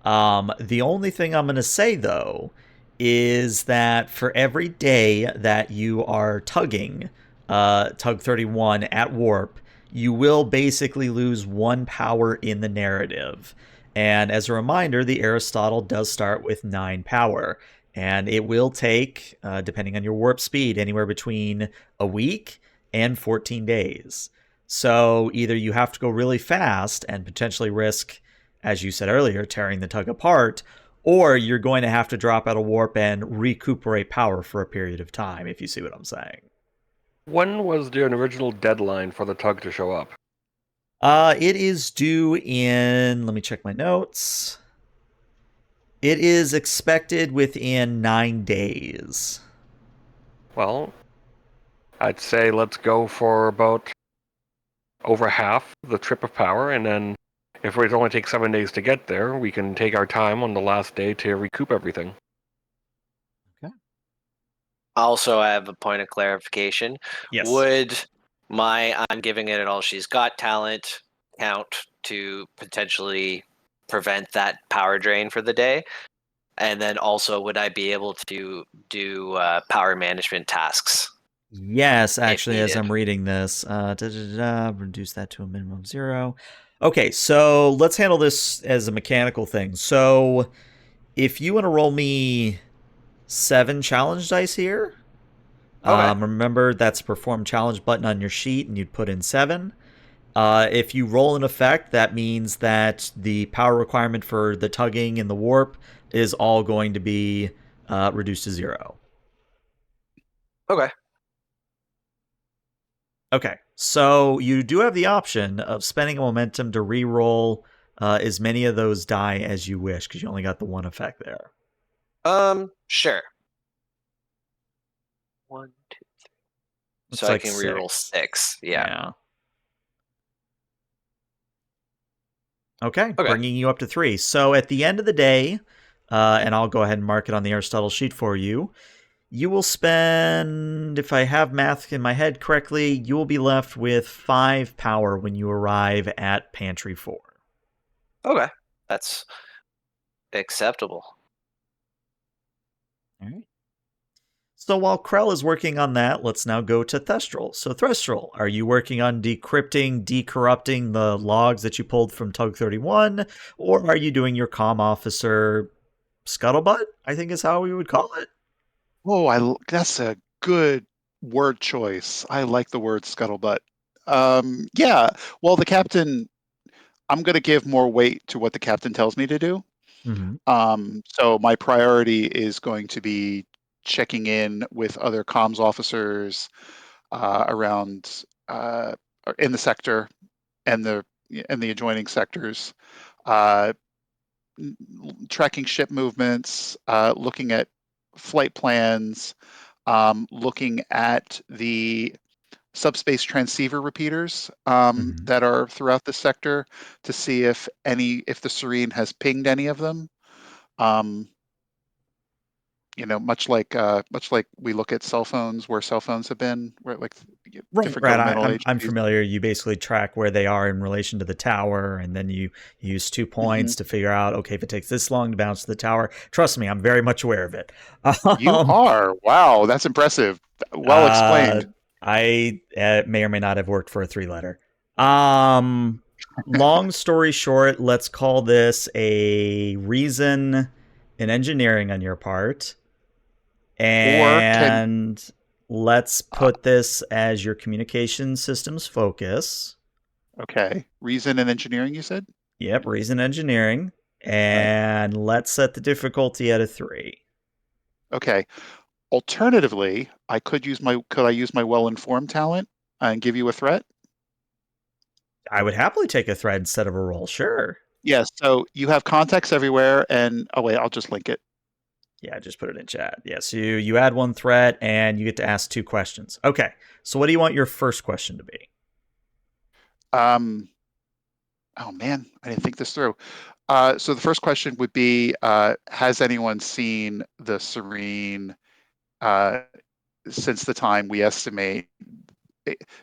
The only thing I'm going to say, though, is that for every day that you are tugging Tug 31 at warp, you will basically lose 1 power in the narrative. And as a reminder, the Aristotle does start with 9 power. And it will take, depending on your warp speed, anywhere between a week and 14 days. So either you have to go really fast and potentially risk, as you said earlier, tearing the tug apart, or you're going to have to drop out of warp and recuperate power for a period of time, if you see what I'm saying. When was the original deadline for the tug to show up? It is due in, let me check my notes. It is expected within 9 days. Well, I'd say let's go for about over half the trip of power, and then if it only takes 7 days to get there, we can take our time on the last day to recoup everything. Also, I have a point of clarification. Yes. Would my I'm giving it all she's got talent count to potentially prevent that power drain for the day? And then also, would I be able to do power management tasks? Yes, actually, as needed. I'm reading this, reduce that to a minimum of 0. Okay, so let's handle this as a mechanical thing. So if you want to roll me 7 challenge dice here, Okay. remember that's a perform challenge button on your sheet, and you'd put in 7. If you roll an effect, that means that the power requirement for the tugging and the warp is all going to be reduced to 0. Okay. Okay, so you do have the option of spending a momentum to re-roll as many of those die as you wish, because you only got the one effect there. Sure. 1, 2, 3. Looks So like I can reroll 6. Yeah. Okay, Okay. bringing you up to 3. So at the end of the day, and I'll go ahead and mark it on the Aristotle sheet for you, you will spend, if I have math in my head correctly, you will be left with 5 power when you arrive at Pantry 4. Okay. That's acceptable. All right. So while Krell is working on that, let's now go to Thestral. So Thestral, are you working on decrypting, decorrupting the logs that you pulled from Tug 31, or are you doing your comm officer scuttlebutt, I think is how we would call it? Oh, that's a good word choice. I like the word scuttlebutt. Yeah. Well, the captain, I'm going to give more weight to what the captain tells me to do. Mm-hmm. So my priority is going to be checking in with other comms officers around in the sector and the adjoining sectors, uh, tracking ship movements, looking at flight plans, looking at the subspace transceiver repeaters Mm-hmm. that are throughout the sector to see if the Serene has pinged any of them. Much like we look at cell phones, where cell phones have been, where like different Right. governmental I'm agencies. familiar. You basically track where they are in relation to the tower, and then you use 2 Mhm. points to figure out, okay, if it takes this long to bounce to the tower. Trust me, I'm very much aware of it. You Um, are. Wow, that's impressive. Well uh, explained. I may or may not have worked for a 3-letter. Um, Long story short, let's call this a reason in engineering on your part. Or can And let's uh, put this as your communication systems focus. okay, reason and engineering, you said? Yep, reason engineering. All right. And let's set the difficulty at a 3. Okay. Alternatively, could I use my well-informed talent and give you a threat? I would happily take a thread instead of a roll, sure. Yes. So you have contacts everywhere, and oh wait, I'll just link it. Yeah, just put it in chat. Yeah, so you add 1 threat and you get to ask 2 questions. Okay, so what do you want your first question to be? Um, oh man, I didn't think this through. So the first question would be, has anyone seen the Serene uh, since the time we estimate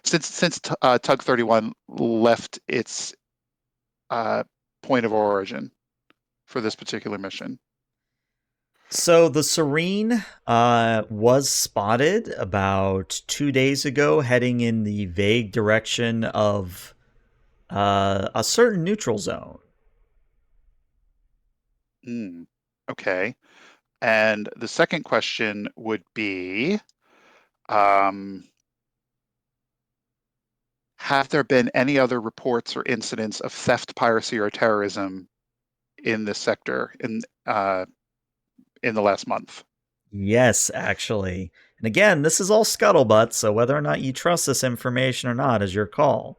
since Tug 31 left its point of origin for this particular mission? So the Serene was spotted about 2 days ago heading in the vague direction of a certain neutral zone. Mm, okay. And the second question would be, um, have there been any other reports or incidents of theft, piracy, or terrorism in this sector in the last month? Yes, actually. And again, this is all scuttlebutt, so whether or not you trust this information or not is your call.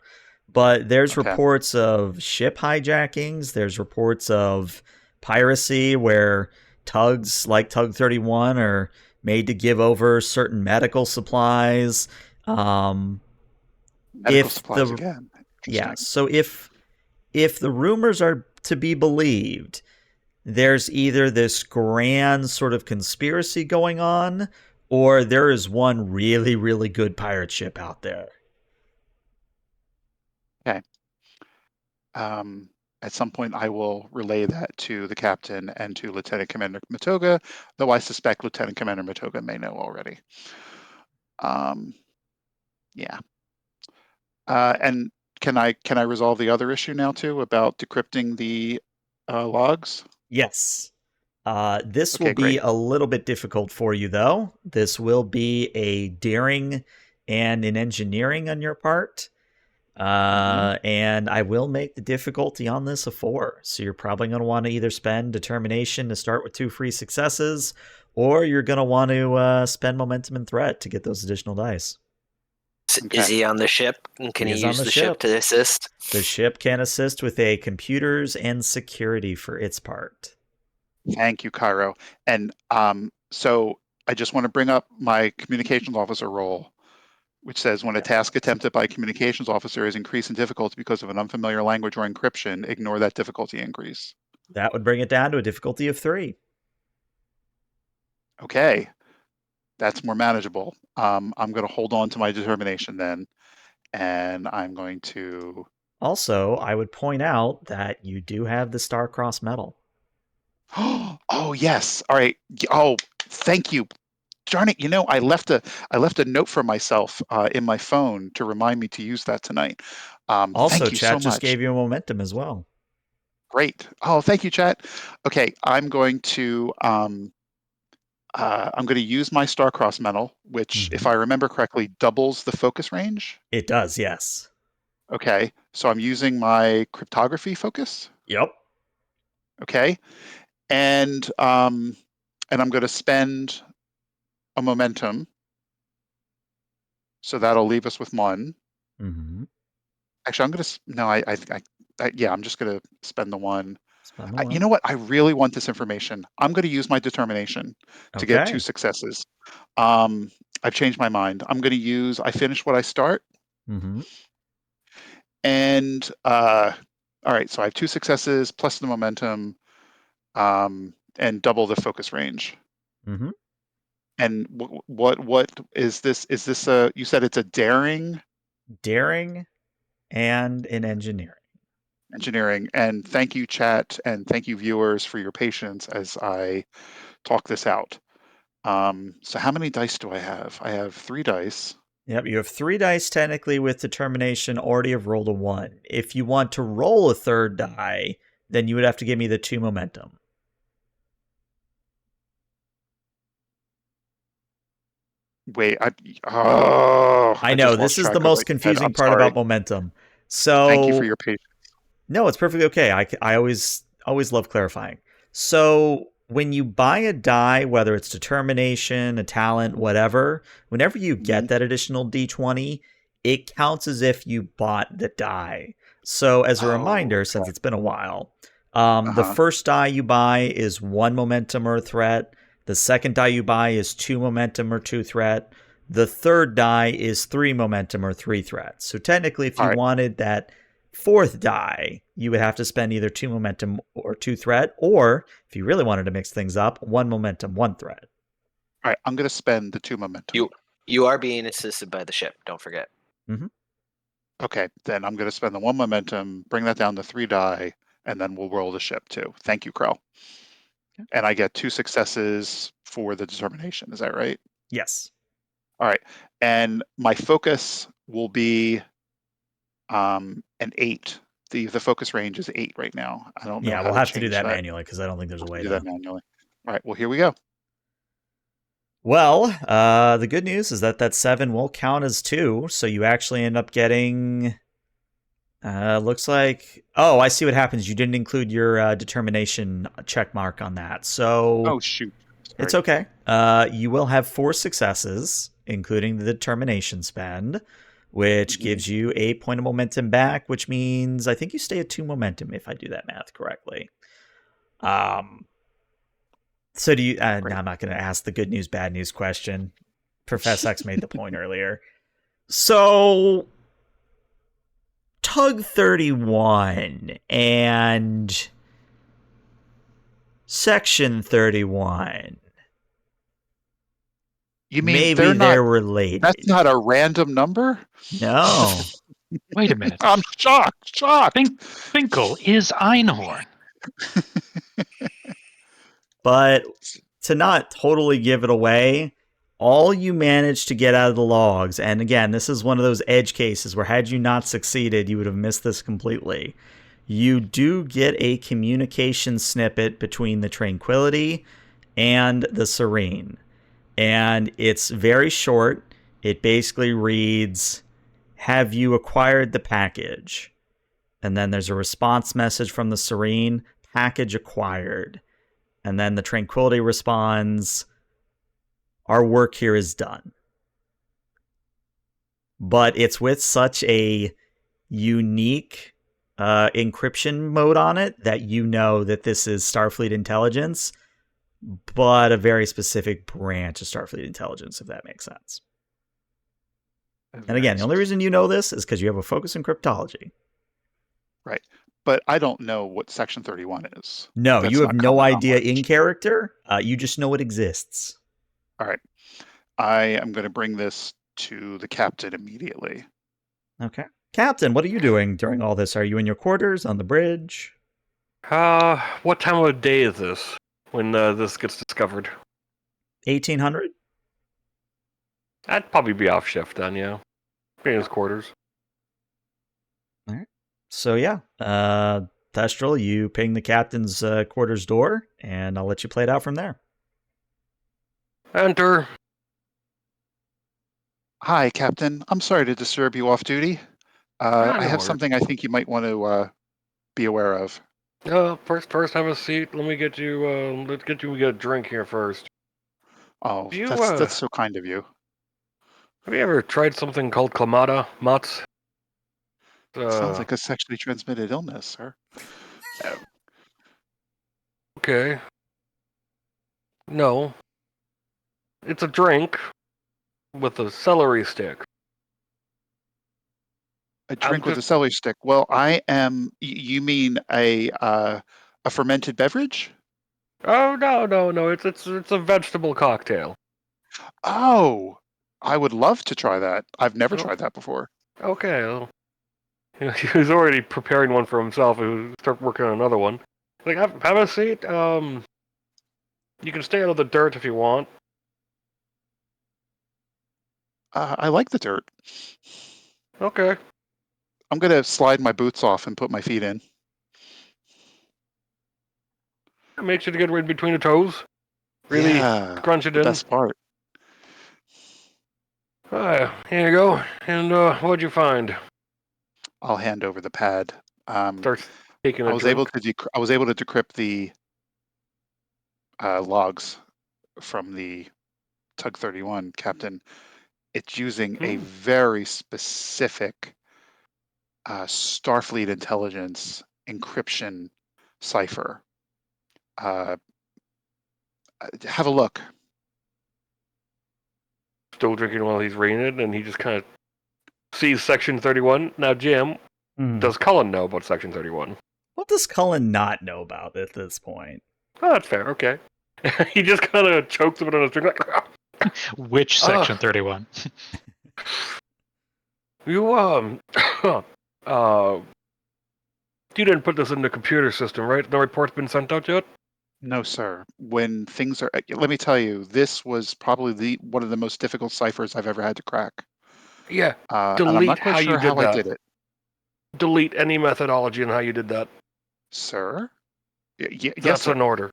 But there's Okay. reports of ship hijackings, there's reports of piracy where tugs like Tug 31 are made to give over certain medical supplies. Um, Medical if supplies the again. yeah, Interesting. so if the rumors are to be believed, there's either this grand sort of conspiracy going on, or there is one really, really good pirate ship out there. Okay. At some point, I will relay that to the captain and to Lieutenant Commander Matoga, though I suspect Lieutenant Commander Matoga may know already. Um, yeah. And can I resolve the other issue now too about decrypting the logs? Yes. This will Okay, be great. a little bit difficult for you, though. This will be a daring and an engineering on your part. And I will make the difficulty on this a 4. So you're probably going to want to either spend determination to start with 2 free successes, or you're going to want to spend momentum and threat to get those additional dice. Okay. Is he on the ship? And can He he is on use the the ship ship. to assist? The ship can assist with a computers and security for its part. Thank you, Cairo. And so I just want to bring up my communications officer role, which says when a task attempted by a communications officer is increased in difficulty because of an unfamiliar language or encryption, ignore that difficulty increase. That would bring it down to a difficulty of 3. Okay, that's more manageable. I'm going to hold on to my determination then, and I'm going to... Also, I would point out that you do have the Star-Crossed medal. Oh, yes. All right. Oh, thank you. Darn it, I left a note for myself in my phone to remind me to use that tonight. Also, thank you chat so just much. gave you a momentum as well. Great. Oh, thank you, chat. Okay, I'm going to use my Star-Crossed medal, which, if I remember correctly, doubles the focus range. It does, yes. Okay, so I'm using my cryptography focus. Yep. Okay, and I'm going to spend a momentum, so that'll leave us with 1. Mm-hmm. Actually, I'm going to no, I'm just going to spend the 1. Spend the 1. You know what? I really want this information. I'm going to use my determination to get 2 Okay. successes. I've changed my mind. I'm going to use I finish what I start. Mm-hmm. And all right, so I have 2 successes plus the momentum, and double the focus range. Mm-hmm. And what is this? Is this a? You said it's a daring and in engineering. And thank you, chat, and thank you, viewers, for your patience as I talk this out. So how many dice do I have? I have 3 dice. Yep, you have 3 dice technically with determination. Already have rolled a 1. If you want to roll a 3rd die, then you would have to give me the 2 momentum. Wait, I know, this is the most confusing part about momentum. So thank you for your patience. No, it's perfectly okay. I always love clarifying. So when you buy a die, whether it's determination, a talent, whatever, whenever you get that additional D20, it counts as if you bought the die. So as a reminder, since it's been a while, the first die you buy is 1 momentum or a threat. The second die you buy is 2 momentum or 2 threat. The third die is 3 momentum or 3 threats. So technically, if you wanted that 4th die, you would have to spend either 2 momentum or 2 threat, or if you really wanted to mix things up, 1 momentum, 1 threat. All right, I'm going to spend the 2 momentum. You are being assisted by the ship, don't forget. Mm-hmm. Okay, then I'm going to spend the 1 momentum, bring that down to 3 die, and then we'll roll the ship too. Thank you, Krell. Okay. And I get 2 successes for the determination. Is that right? Yes. All right, and my focus will be an 8. The focus range is 8 right now. I don't know. Yeah, we'll have to do that manually because I don't think there's a way to do that manually. All right, well, here we go. Well, the good news is that 7 will count as 2, so you actually end up getting. Looks like. Oh, I see what happens. You didn't include your determination check mark on that, so. Oh shoot! Sorry. It's okay. You will have 4 successes, including the determination spend, which gives you a point of momentum back, which means I think you stay at 2 momentum if I do that math correctly. So do you? No, I'm not going to ask the good news, bad news question. Professor X made the point earlier. So, Tug 31 and Section 31. You mean maybe they're related? That's not a random number? No. Wait a minute. I'm shocked. Finkel is Einhorn. But to not totally give it away, all you managed to get out of the logs, and again, this is one of those edge cases where had you not succeeded, you would have missed this completely. You do get a communication snippet between the Tranquility and the Serene. And it's very short. It basically reads, Have you acquired the package? And then there's a response message from the Serene, package acquired. And then the Tranquility responds, our work here is done. But it's with such a unique encryption mode on it that you know that this is Starfleet intelligence, but a very specific branch of Starfleet intelligence, if that makes sense. And again, the only reason you know this is because you have a focus in cryptology. Right. But I don't know what Section 31 is. No, That's you have not no common idea knowledge. in character. You just know it exists. All right. I am going to bring this to the captain immediately. Okay. Captain, what are you doing during all this? Are you in your quarters, on the bridge? What time of day is this when this gets discovered? 1800? I'd probably be off shift then, yeah. Be in his quarters. All right. So, yeah. Thestral, you ping the captain's quarters door, and I'll let you play it out from there. Enter. Hi, Captain. I'm sorry to disturb you off duty. No I have worries. something I think you might want to be aware of. First, have a seat. Let me get you. Let's get you a drink here first. Oh, You, that's so kind of you. Have you ever tried something called Clamata Mutts? Sounds like a sexually transmitted illness, sir. Okay. No. It's a drink with a celery stick. A drink with a celery stick. Well, I am. You mean a fermented beverage? Oh no! It's a vegetable cocktail. Oh, I would love to try that. I've never Oh. tried that before. Okay. Well, he was already preparing one for himself. He would start working on another one. Like, have a seat. You can stay out of the dirt if you want. I like the dirt. Okay. I'm gonna slide my boots off and put my feet in. Make sure to get right between the toes. Really crunch it the in. best part. Here you go. And what'd you find? I'll hand over the pad. Starts taking a I was drink. able to decrypt the logs from the Tug 31, Captain. It's using a very specific Starfleet intelligence encryption cipher. Have a look. Still drinking while he's reading it, and he just kind of sees Section 31. Now, Jim, does Cullen know about Section 31? What does Cullen not know about at this point? Oh, that's fair. Okay. He just kind of chokes a bit on his drink. Like, Which Section 31? You, you didn't put this in the computer system, right? The report's been sent out yet? No, sir. When things are, let me tell you, this was probably one of the most difficult ciphers I've ever had to crack. Yeah. And I'm not quite sure how I did it. Delete any methodology in how you did that. Sir? Yes, That's sir. an order.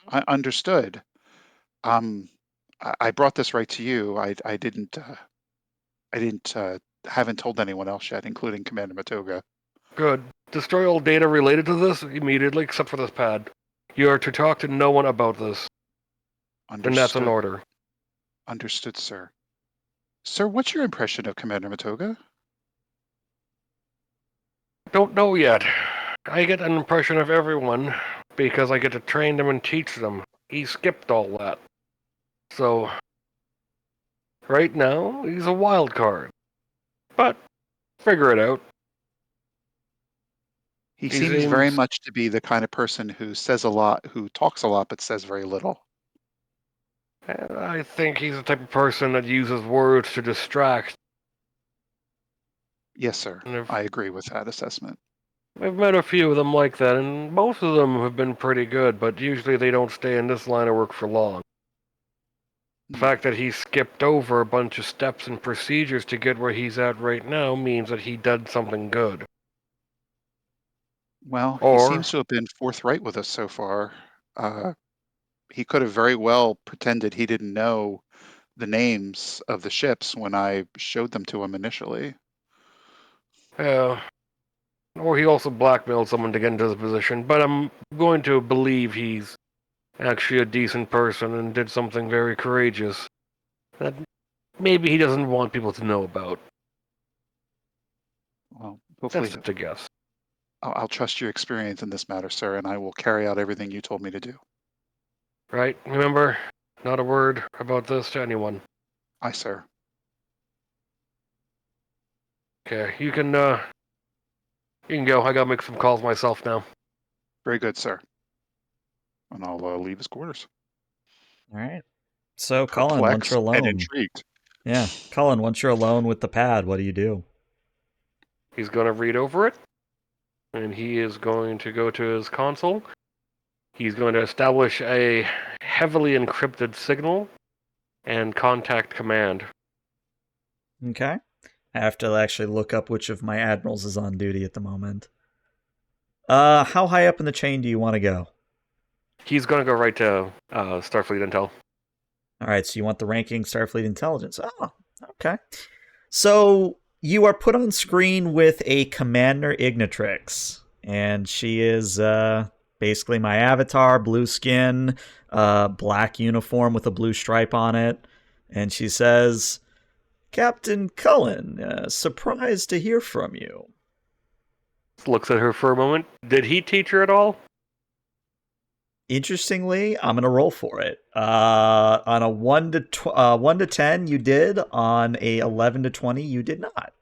I understood. I brought this right to you. I haven't told anyone else yet, including Commander Matoga. Good. Destroy all data related to this immediately, except for this pad. You are to talk to no one about this. Understood. And that's an order. Understood, sir. Sir, what's your impression of Commander Matoga? Don't know yet. I get an impression of everyone because I get to train them and teach them. He skipped all that. So, right now, he's a wild card. But, figure it out. He seems very much to be the kind of person who says a lot, who talks a lot, but says very little. I think he's the type of person that uses words to distract. Yes, sir. I agree with that assessment. I've met a few of them like that, and most of them have been pretty good, but usually they don't stay in this line of work for long. The fact that he skipped over a bunch of steps and procedures to get where he's at right now means that he did something good. Well, he seems to have been forthright with us so far. He could have very well pretended he didn't know the names of the ships when I showed them to him initially. Yeah. Or he also blackmailed someone to get into the position, but I'm going to believe he's actually a decent person and did something very courageous that maybe he doesn't want people to know about. Well, hopefully That's just a guess. I'll trust your experience in this matter, sir, and I will carry out everything you told me to do. Right? Remember, not a word about this to anyone. Aye, sir. Okay, you can go. I gotta make some calls myself now. Very good, sir. And I'll leave his quarters. All right. So, Colin, once Perplexed you're and alone, intrigued. yeah, Colin, once you're alone with the pad, what do you do? He's gonna read over it, and he is going to go to his console. He's going to establish a heavily encrypted signal and contact command. Okay. I have to actually look up which of my admirals is on duty at the moment. How high up in the chain do you want to go? He's gonna go right to Starfleet Intel. All right, so you want the ranking Starfleet Intelligence. Oh, okay. So you are put on screen with a Commander Ignitrix, and she is basically my avatar, blue skin, black uniform with a blue stripe on it, and she says, "Captain Cullen, surprised to hear from you." Looks at her for a moment. Did he teach her at all? Interestingly, I'm gonna roll for it. On a 1 to 10, you did. On a 11 to 20, you did not.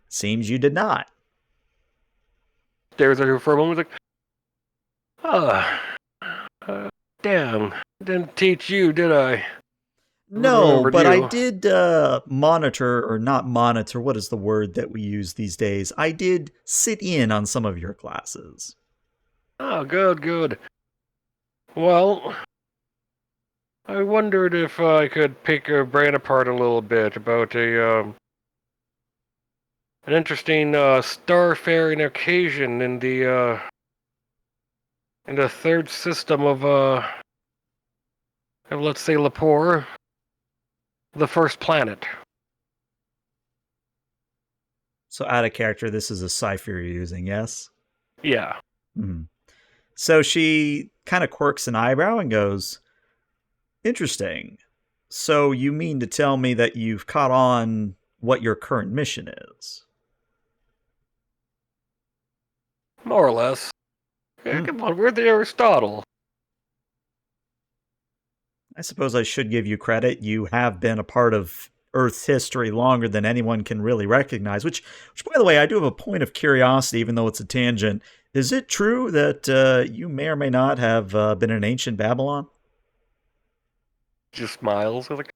Seems you did not. Stares at her for a moment. Like, damn, didn't teach you, did I? No, Remembered but I you. did monitor, or not monitor. What is the word that we use these days? I did sit in on some of your classes. Oh, good. Well, I wondered if I could pick your brain apart a little bit about an interesting starfaring occasion in the third system of let's say Lepore, the first planet. So out of character, this is a cipher you're using, yes? Yeah. Hmm. So she kind of quirks an eyebrow and goes, "Interesting. So you mean to tell me that you've caught on what your current mission is?" More or less. Yeah, come on, we're the Aristotle. I suppose I should give you credit. You have been a part of Earth's history longer than anyone can really recognize, which by the way, I do have a point of curiosity, even though it's a tangent. Is it true that you may or may not have been in ancient Babylon? Just smiles. Like,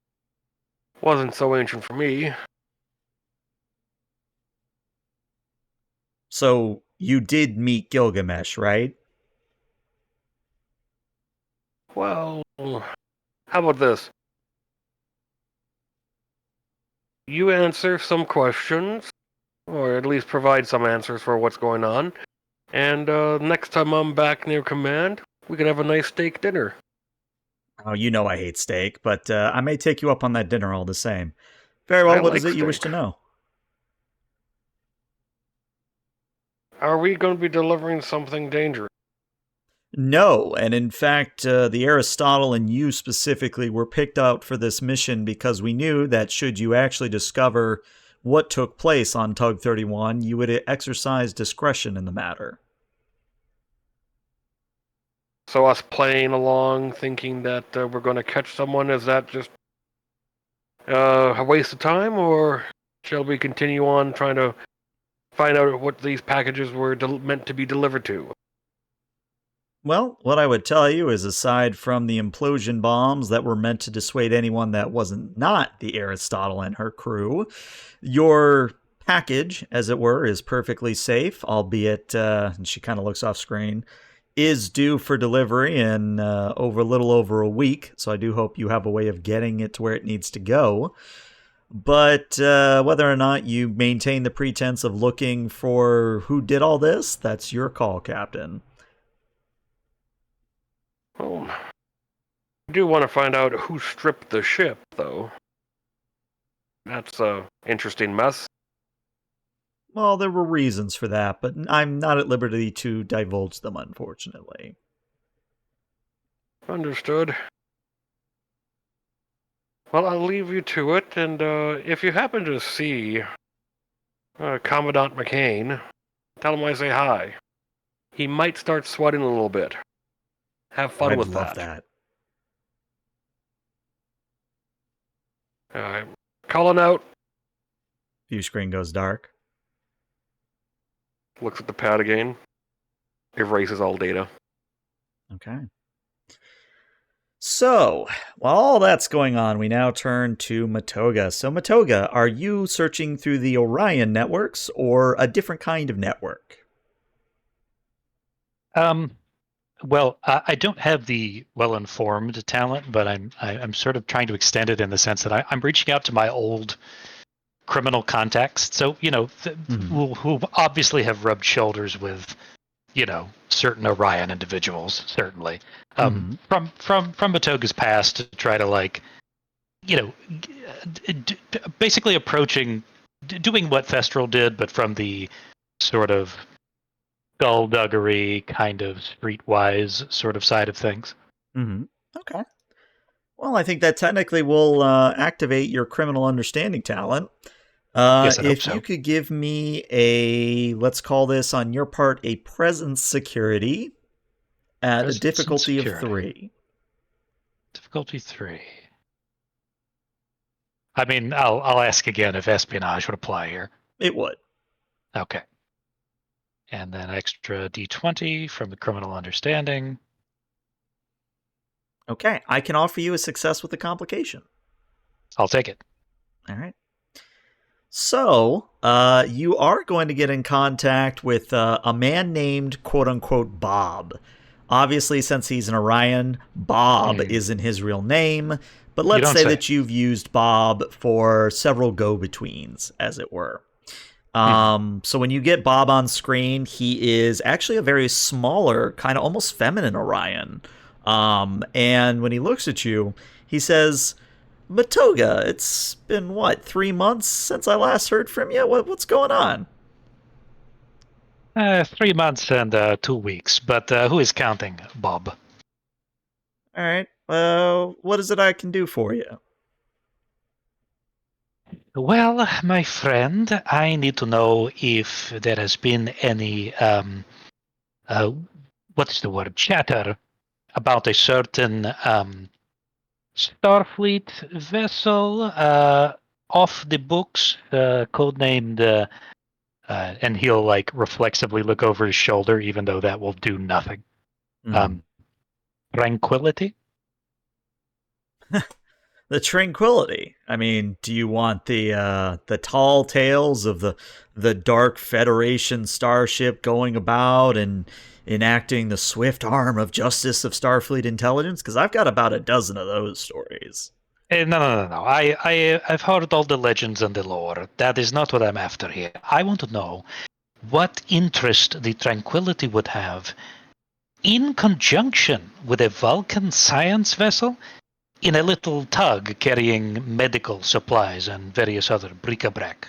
wasn't so ancient for me. So you did meet Gilgamesh, right? Well, how about this? You answer some questions, or at least provide some answers for what's going on, and next time I'm back near command, we can have a nice steak dinner. Oh, you know I hate steak, but I may take you up on that dinner all the same. Very well, I what like is it you wish steak. to know? Are we going to be delivering something dangerous? No, and in fact, the Aristotle and you specifically were picked out for this mission because we knew that should you actually discover what took place on Tug 31, you would exercise discretion in the matter. So us playing along, thinking that we're going to catch someone, is that just a waste of time, or shall we continue on trying to find out what these packages were meant to be delivered to? Well, what I would tell you is aside from the implosion bombs that were meant to dissuade anyone that wasn't not the Aristotle and her crew, your package, as it were, is perfectly safe, albeit, and she kind of looks off screen, is due for delivery in over a little over a week, so I do hope you have a way of getting it to where it needs to go. But whether or not you maintain the pretense of looking for who did all this, that's your call, Captain. Well, I do want to find out who stripped the ship, though. That's a interesting mess. Well, there were reasons for that, but I'm not at liberty to divulge them, unfortunately. Understood. Well, I'll leave you to it, and if you happen to see Commandant McCain, tell him I say hi. He might start sweating a little bit. Have fun I'd with love that. that. Alright. Calling out. View screen goes dark. Looks at the pad again. Erases all data. Okay. So, while all that's going on, we now turn to Matoga. So, Matoga, are you searching through the Orion networks or a different kind of network? Well, I don't have the well-informed talent, but I'm sort of trying to extend it in the sense that I'm reaching out to my old criminal contacts. So who obviously have rubbed shoulders with certain Orion individuals, certainly from Matoga's past, to try to basically doing what Thestral did, but from the sort of skullduggery kind of streetwise sort of side of things. Okay. Well, I think that technically will activate your criminal understanding talent. Yes, I hope if so. you could give me a, let's call this on your part, a presence security at a difficulty of 3. Difficulty 3. I mean, I'll ask again if espionage would apply here. It would. Okay. And then extra D20 from the criminal understanding. Okay, I can offer you a success with a complication. I'll take it. All right. So, you are going to get in contact with a man named quote-unquote Bob. Obviously, since he's an Orion, Bob isn't his real name, but let's say that you've used Bob for several go-betweens, as it were. So when you get Bob on screen, he is actually a very smaller, kind of almost feminine Orion. And when he looks at you, he says, Matoga, it's been, 3 months since I last heard from you? What's going on? 3 months and 2 weeks, but who is counting, Bob? All right. What is it I can do for you? Well, my friend, I need to know if there has been any, what's the word, chatter about a certain Starfleet vessel off the books, codenamed, and he'll reflexively look over his shoulder, even though that will do nothing. Tranquility? The Tranquility. I mean, do you want the tall tales of the Dark Federation starship going about and enacting the swift arm of justice of Starfleet intelligence? Because I've got about a dozen of those stories. No. I've heard all the legends and the lore. That is not what I'm after here. I want to know what interest the Tranquility would have in conjunction with a Vulcan science vessel in a little tug carrying medical supplies and various other bric-a-brac.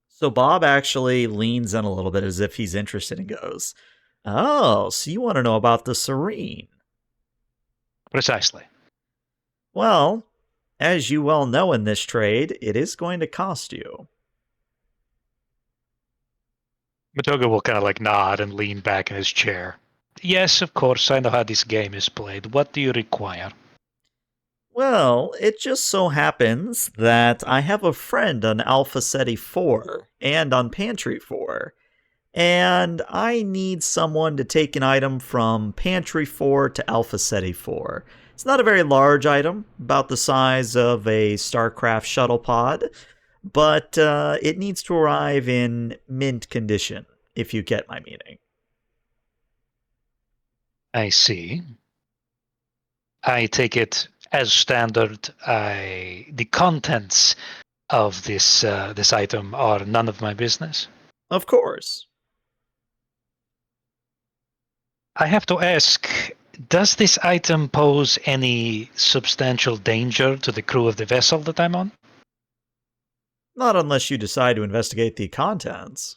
So Bob actually leans in a little bit as if he's interested and goes, oh, so you want to know about the Serene? Precisely. Well, as you well know in this trade, it is going to cost you. Matoga will kind of nod and lean back in his chair. Yes, of course, I know how this game is played. What do you require? Well, it just so happens that I have a friend on Alpha Ceti 4 and on Pantry 4, and I need someone to take an item from Pantry 4 to Alpha Ceti 4. It's not a very large item, about the size of a StarCraft shuttle pod, but it needs to arrive in mint condition, if you get my meaning. I see. I take it as standard. The contents of this item are none of my business. Of course. I have to ask, Does this item pose any substantial danger to the crew of the vessel that I'm on? Not unless you decide to investigate the contents.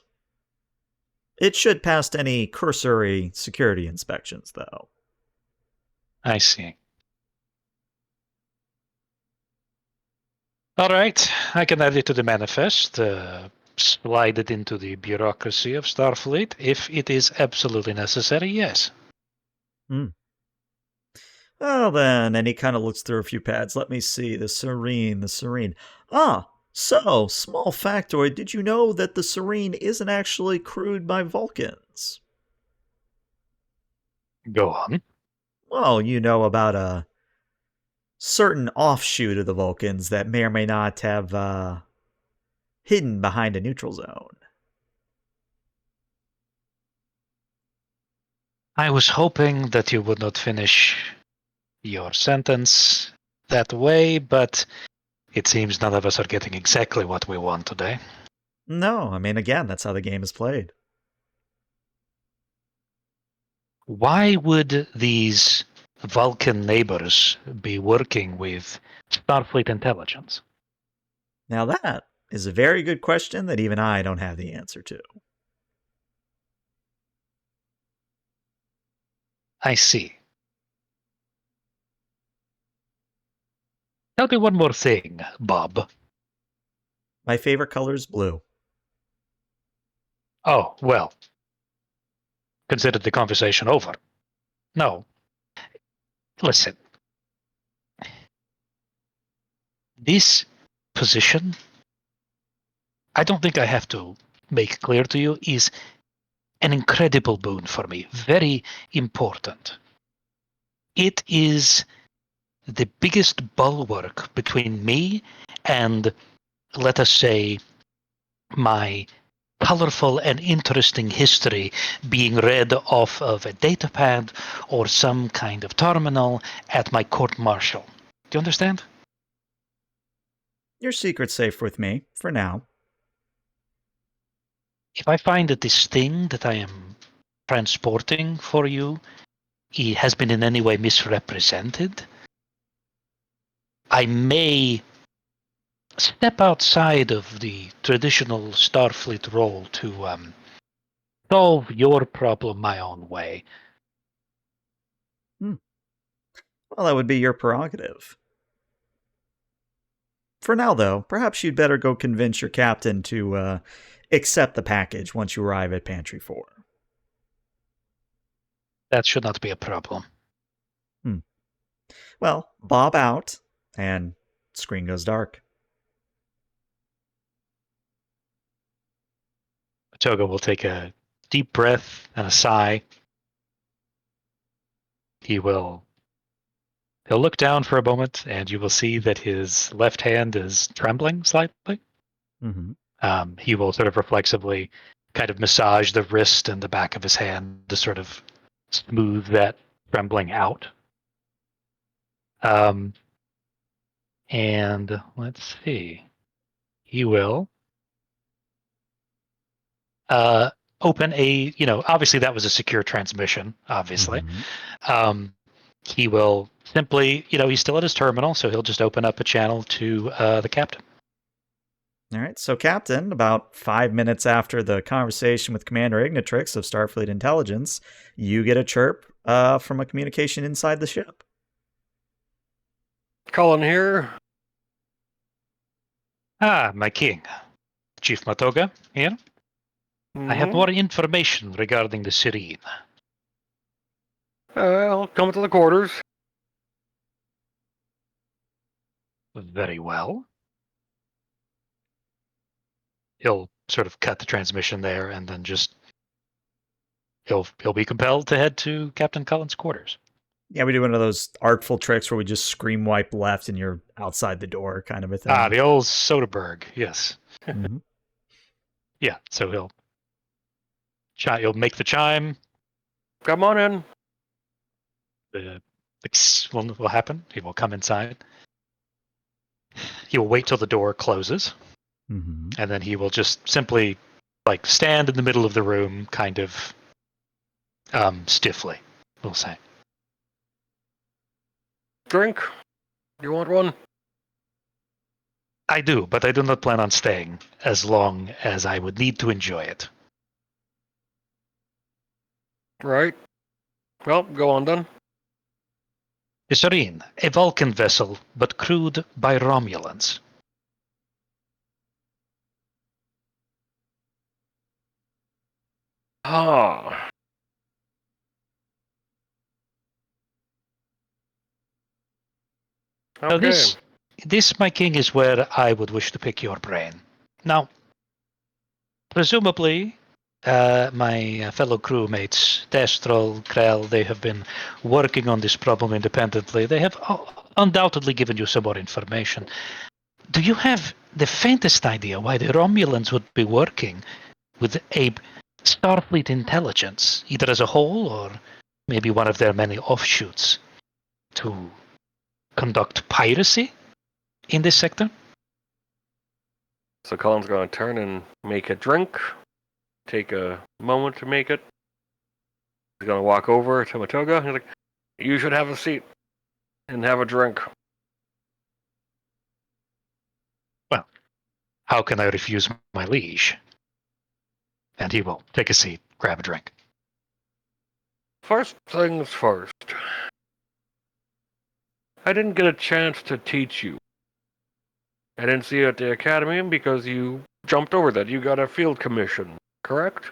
It should pass any cursory security inspections, though. I see. All right, I can add it to the manifest, slide it into the bureaucracy of Starfleet if it is absolutely necessary, yes. Well, then, and he kind of looks through a few pads. Let me see. The Serene. Ah, so, small factoid. Did you know that the Serene isn't actually crewed by Vulcans? Go on. Well, you know about a certain offshoot of the Vulcans that may or may not have hidden behind a neutral zone. I was hoping that you would not finish your sentence that way, but it seems none of us are getting exactly what we want today. No, I mean, again, that's how the game is played. Why would these Vulcan neighbors be working with Starfleet intelligence? Now, that is a very good question that even I don't have the answer to. I see. Tell me one more thing, Bob. My favorite color is blue. Oh, well. Consider the conversation over. No. Listen. This position, I don't think I have to make clear to you, is an incredible boon for me. Very important. It is the biggest bulwark between me and, let us say, my colorful and interesting history being read off of a datapad or some kind of terminal at my court-martial. Do you understand? Your secret's safe with me, for now. If I find that this thing that I am transporting for you has been in any way misrepresented, I may step outside of the traditional Starfleet role to solve your problem my own way. Well, that would be your prerogative. For now, though, perhaps you'd better go convince your captain to accept the package once you arrive at Pantry 4. That should not be a problem. Well, bob out, and screen goes dark. Toga will take a deep breath and a sigh. He'll look down for a moment, and you will see that his left hand is trembling slightly. Mm-hmm. He will sort of reflexively kind of massage the wrist and the back of his hand to sort of smooth that trembling out. And let's see. He will open a, obviously that was a secure transmission, obviously. Mm-hmm. He will simply, he's still at his terminal, so he'll just open up a channel to the captain. All right, so Captain, about 5 minutes after the conversation with Commander Ignitrix of Starfleet Intelligence, you get a chirp from a communication inside the ship. Cullen here. Ah, my king. Chief Matoga here. I have more information regarding the Serene. I'll come to the quarters. Very well. He'll sort of cut the transmission there, and then just he'll be compelled to head to Captain Cullen's quarters. Yeah, we do one of those artful tricks where we just scream wipe left and you're outside the door, kind of a thing. Ah, the old Soderbergh, yes. Mm-hmm. Yeah, so he'll make the chime. Come on in. The will happen. He will come inside. He will wait till the door closes, Mm-hmm. and then he will just simply stand in the middle of the room, kind of stiffly, we'll say. drink? You want one? I do, but I do not plan on staying as long as I would need to enjoy it. Right. Well, go on then. Isarine, a Vulcan vessel, but crewed by Romulans. Ah. Now Okay. this, my king, is where I would wish to pick your brain. Now, presumably, my fellow crewmates, Destrol, Krell, they have been working on this problem independently. They have undoubtedly given you some more information. Do you have the faintest idea why the Romulans would be working with a Starfleet intelligence, either as a whole or maybe one of their many offshoots, to conduct piracy in this sector? So Colin's going to turn and make a drink. Take a moment to make it. He's going to walk over to Matoga. He's like, you should have a seat and have a drink. Well, how can I refuse my liege? And he will take a seat, grab a drink. First things first. I didn't get a chance to teach you. I didn't see you at the academy because you jumped over that. You got a field commission, correct?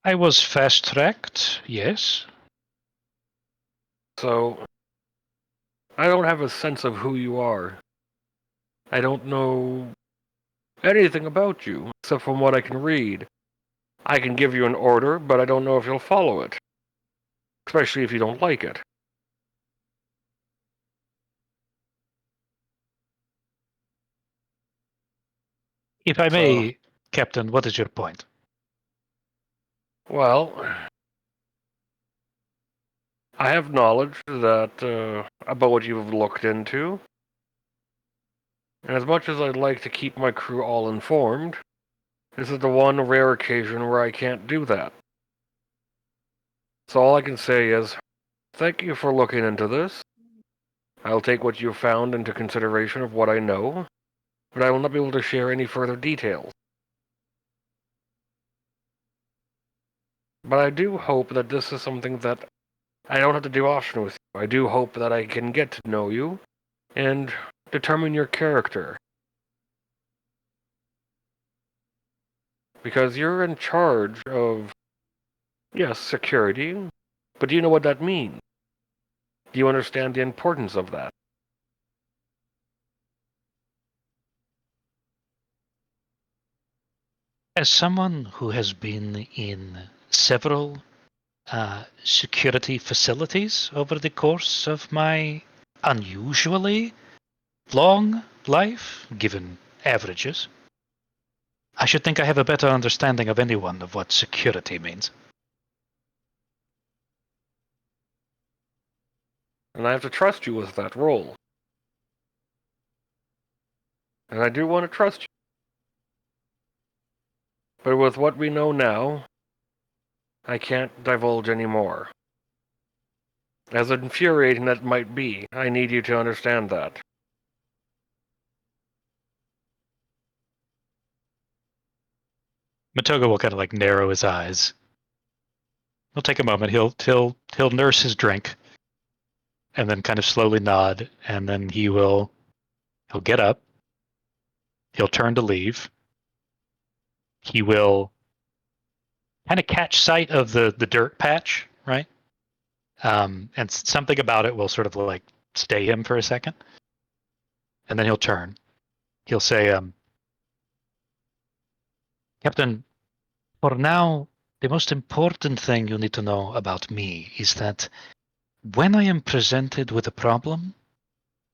I was fast-tracked, yes. So, I don't have a sense of who you are. I don't know anything about you, except from what I can read. I can give you an order, but I don't know if you'll follow it. Especially if you don't like it. If I So, may, Captain, what is your point? well, I have knowledge that about what you've looked into. And as much as I'd like to keep my crew all informed, this is the one rare occasion where I can't do that. So all I can say is, thank you for looking into this. I'll take what you found into consideration of what I know, but I will not be able to share any further details. But I do hope that this is something that I don't have to do often with you. I do hope that I can get to know you and determine your character. Because you're in charge of, yes, security, but do you know what that means? Do you understand the importance of that? As someone who has been in several security facilities over the course of my unusually long life, given averages, I should think I have a better understanding of anyone of what security means. And I have to trust you with that role. And I do want to trust you. But with what we know now, I can't divulge any more. As infuriating that might be, I need you to understand that. Matoga will kind of like narrow his eyes. He'll take a moment. He'll nurse his drink, and then kind of slowly nod, and then he'll get up. He'll turn to leave. He will kind of catch sight of the dirt patch, right? And something about it will sort of like stay him for a second, and then he'll turn. He'll say, "Captain, for now, the most important thing you need to know about me is that when I am presented with a problem,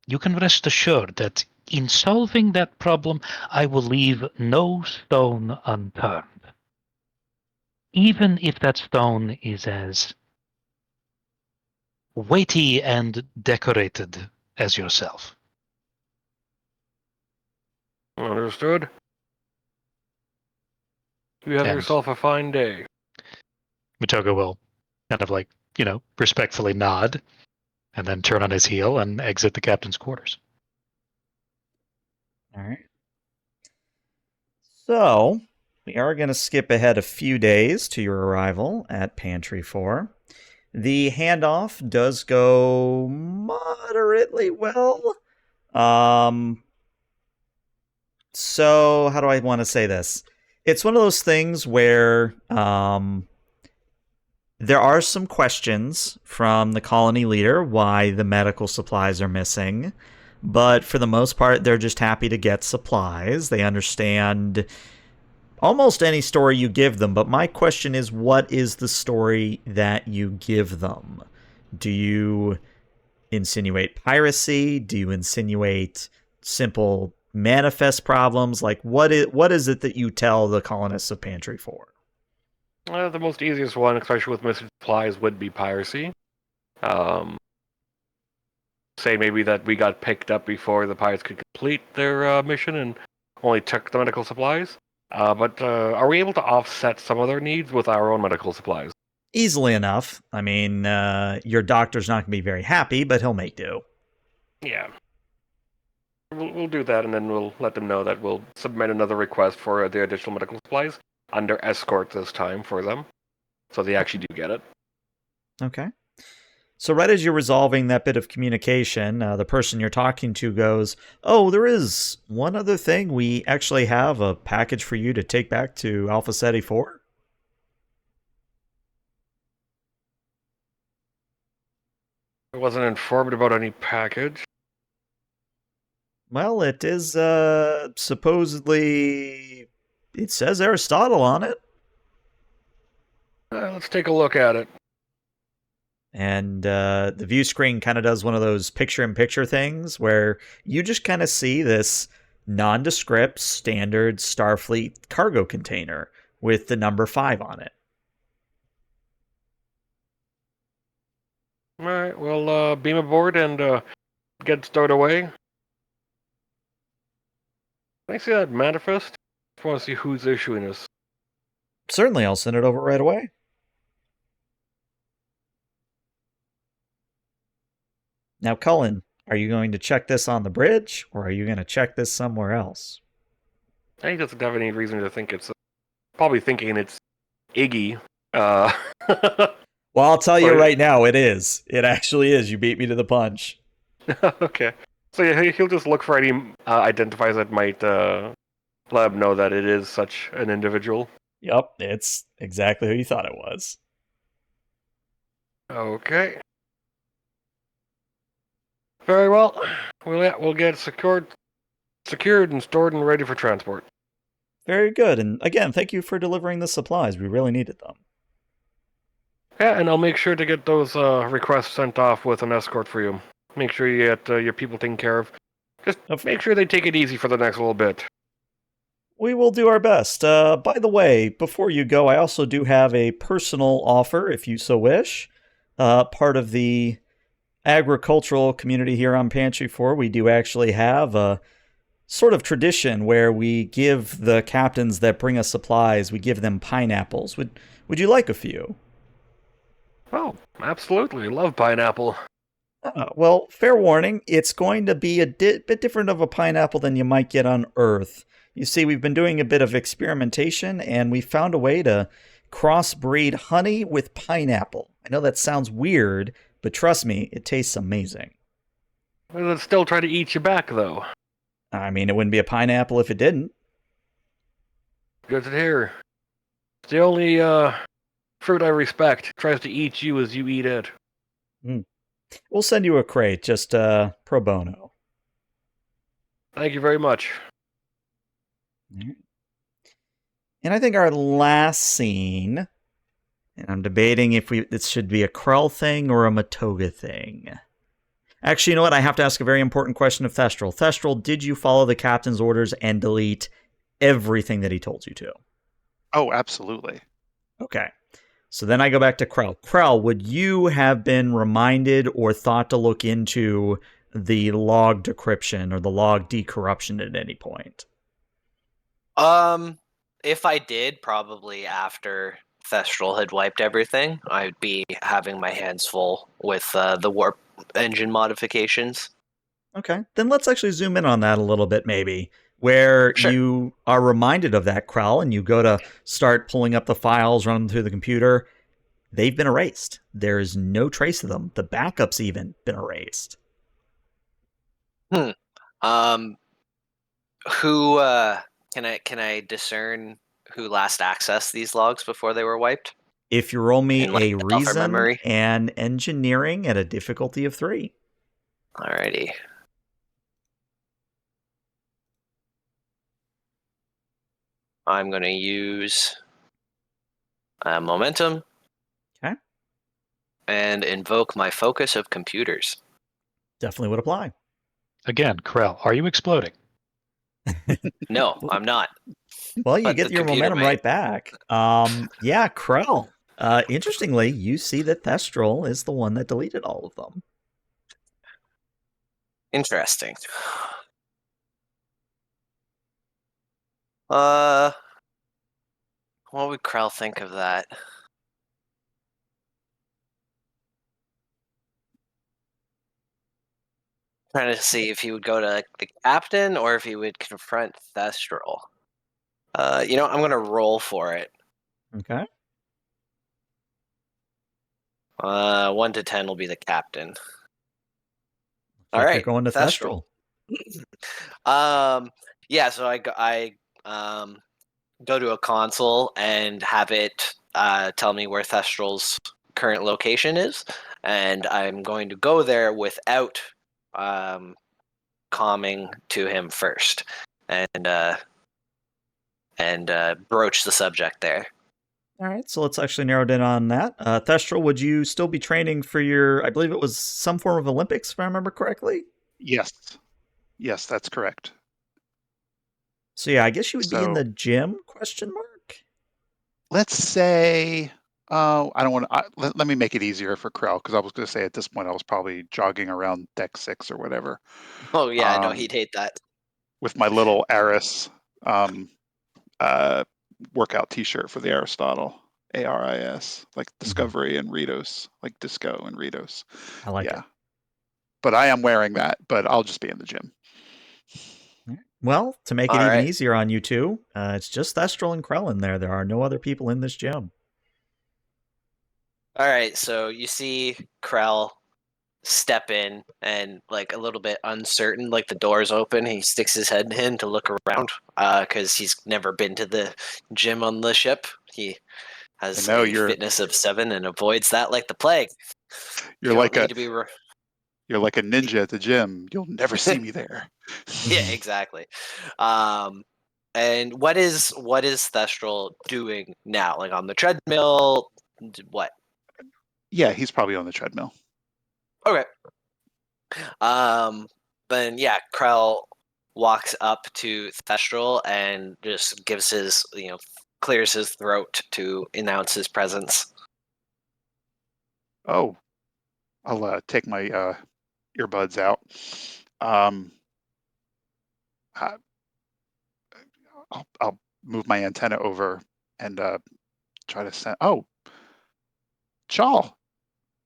you can rest assured that in solving that problem, I will leave no stone unturned. Even if that stone is as weighty and decorated as yourself." Understood? You have And yourself a fine day. Matoga will kind of like, respectfully nod. and then turn on his heel and exit the captain's quarters. All right. So, we are going to skip ahead a few days to your arrival at Pantry 4. The handoff does go moderately well. So, how do I want to say this? It's one of those things where there are some questions from the colony leader why the medical supplies are missing. But for the most part, they're just happy to get supplies. They understand almost any story you give them. But my question is, what is the story that you give them? Do you insinuate piracy? Do you insinuate simple manifest problems? Like, what is it that you tell the colonists of Pantry 4? The most easiest one, especially with missing supplies, would be piracy. Say maybe that we got picked up before the pirates could complete their mission and only took the medical supplies. But are we able to offset some of their needs with our own medical supplies? Easily enough. I mean, your doctor's not going to be very happy, but he'll make do. Yeah. We'll do that, and then we'll let them know that we'll submit another request for the additional medical supplies under escort this time for them, so they actually do get it. Okay. So right as you're resolving that bit of communication, the person you're talking to goes, "Oh, there is one other thing. We actually have a package for you to take back to Alpha Ceti 4." I wasn't informed about any package. Well, it is supposedly... It says Aristotle on it. Let's take a look at it. And the view screen kind of does one of those picture-in-picture things where you just kind of see this nondescript standard Starfleet cargo container with the number 5 on it. All right, we'll beam aboard and get stowed away. Can I see that manifest? I want to see who's issuing this. Certainly, I'll send it over right away. Now, Cullen, are you going to check this on the bridge, or are you going to check this somewhere else? I doesn't have any reason to think it's... probably thinking it's Iggy. Well, I'll tell you right now, it is. It actually is. You beat me to the punch. Okay. So yeah, he'll just look for any identifiers that might let him know that it is such an individual. Yep, it's exactly who you thought it was. Okay. Very well. We'll get secured and stored and ready for transport. Very good. And again, thank you for delivering the supplies. We really needed them. Yeah, and I'll make sure to get those requests sent off with an escort for you. Make sure you get your people taken care of. Just make sure they take it easy for the next little bit. We will do our best. By the way, before you go, I also do have a personal offer, if you so wish. Part of the agricultural community here on Pantry 4, we do actually have a sort of tradition where we give the captains that bring us supplies, we give them pineapples. Would you like a few? Oh, absolutely. Love pineapple. Well, fair warning, it's going to be a bit different of a pineapple than you might get on Earth. You see, we've been doing a bit of experimentation, and we found a way to crossbreed honey with pineapple. I know that sounds weird, but trust me, it tastes amazing. Well, it'll still try to eat you back, though. I mean, it wouldn't be a pineapple if it didn't. Good to hear. It's the only fruit I respect. It tries to eat you as you eat it. We'll send you a crate, just pro bono. Thank you very much. And I think our last scene, and I'm debating if this should be a Krell thing or a Matoga thing. Actually, you know what? I have to ask a very important question of Thestral. Thestral, did you follow the captain's orders and delete everything that he told you to? Oh, absolutely. Okay. So then I go back to Krell. Krell, would you have been reminded or thought to look into the log decryption or the log decorruption at any point? If I did, probably after Thestral had wiped everything, I'd be having my hands full with the warp engine modifications. Okay, then let's actually zoom in on that a little bit, maybe, where Sure. you are reminded of that Krell and you go to start pulling up the files, running through the computer. They've been erased. There's no trace of them. The backup's even been erased. Um, who can I discern who last accessed these logs before they were wiped? If you roll me In like a alpha reason memory. and engineering at a difficulty of 3. Alrighty. I'm going to use momentum. Okay. And invoke my focus of computers. Definitely would apply. Again, Krell, are you exploding? No, I'm not. Well, you But get the your computer momentum may. right back. Yeah, Krell. Interestingly, you see that Thestral is the one that deleted all of them. Interesting. What would Krell think of that? Trying to see if he would go to like, the captain or if he would confront Thestral. I'm gonna roll for it. Okay. 1 to 10 will be the captain. All Like you're right, going to Thestral. Thestral. Yeah. So I go to a console and have it tell me where Thestral's current location is, and I'm going to go there without calming to him first, and broach the subject there. All right, so let's actually narrow in on that. Thestral, would you still be training for your, I believe it was some form of Olympics, if I remember correctly? Yes. Yes, that's correct. So yeah, I guess you would be in So the gym, question mark? let's say, I don't want to, let me make it easier for Krell, because I was going to say at this point I was probably jogging around deck 6 or whatever. Oh yeah, no, he'd hate that. With my little Aris uh, workout T-shirt for the Aristotle, ARIS, like Discovery and Ritos, like Disco and Ritos. I like it. But I am wearing that, but I'll just be in the gym. Well, to make it All even right. easier on you two, it's just Thestral and Krell in there. There are no other people in this gym. All right, so you see Krell step in and like a little bit uncertain, like the door's open. He sticks his head in to look around because he's never been to the gym on the ship. He has I know a fitness of 7 and avoids that like the plague. you're You don't like need a to be. you're like a ninja at the gym. You'll never see me there. Yeah, exactly. And what is Thestral doing now? Like on the treadmill? What? Yeah, he's probably on the treadmill. Okay. Then yeah, Krell walks up to Thestral and just gives his, clears his throat to announce his presence. Oh, I'll take my earbuds out. Um, I'll move my antenna over and try to send. Oh, Chaw,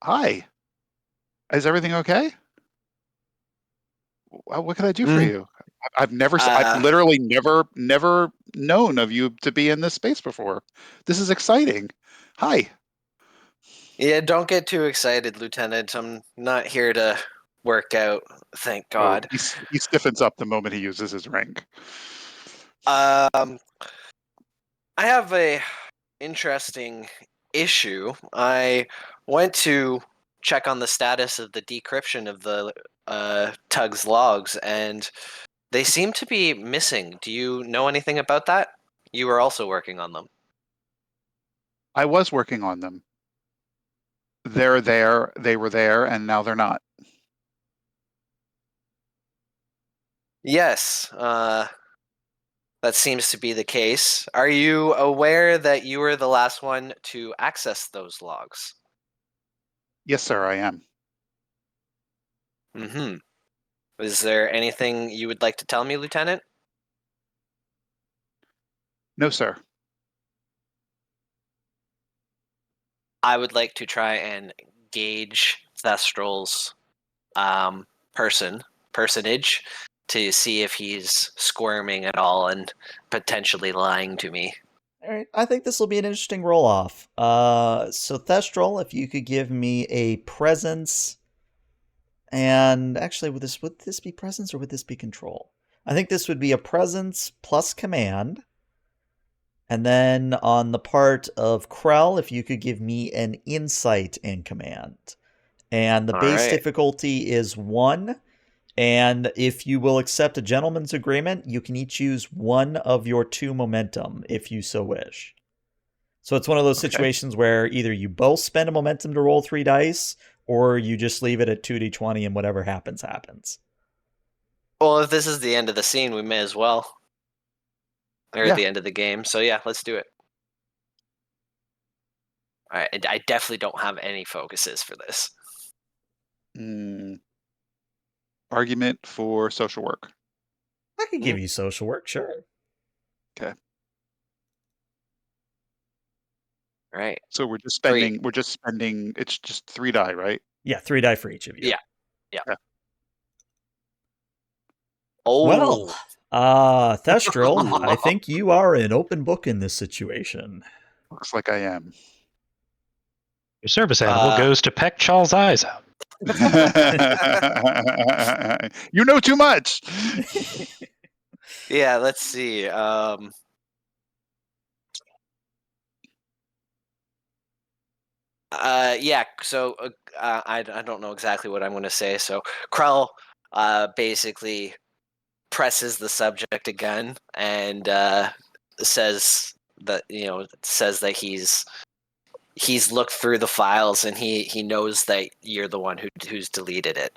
hi. Is everything okay? What can I do for Mm. you? I've literally never known of you to be in this space before. This is exciting. Hi. Yeah, don't get too excited, Lieutenant. I'm not here to work out, thank Oh, God. he stiffens up the moment he uses his rank. Um, I have a interesting issue. I went to check on the status of the decryption of the Tug's logs, and they seem to be missing. Do you know anything about that? You were also working on them. I was working on them. They're there, they were there, and now they're not. Yes, that seems to be the case. Are you aware that you were the last one to access those logs? Yes, sir, I am. Mm-hmm. Is there anything you would like to tell me, Lieutenant? No, sir. I would like to try and gauge Thestral's personage to see if he's squirming at all and potentially lying to me. All right, I think this will be an interesting roll-off. So Thestral, if you could give me a presence, and actually, would this be presence or would this be control? I think this would be a presence plus command. And then on the part of Krell, if you could give me an insight and command. And the All base right. difficulty is 1. And if you will accept a gentleman's agreement, you can each use 1 of your 2 momentum if you so wish. So it's one of those situations where either you both spend a momentum to roll 3 dice, or you just leave it at 2d20 and whatever happens, happens. Well, if this is the end of the scene, we may as well. Or Yeah. the end of the game. So yeah, let's do it. All right, I definitely don't have any focuses for this. Argument for social work. I could give you social work, sure. Okay. All right. So we're just 3. spending. It's just 3 die, right? Yeah, 3 die for each of you. Yeah. Yeah. Oh. Well, Thestral, I think you are an open book in this situation. Looks like I am. Your service animal goes to peck Charles' eyes out. You know too much. Yeah, let's see. Yeah, so I don't know exactly what I'm going to say. So Krell basically presses the subject again and says that he's looked through the files and he knows that you're the one who's deleted it.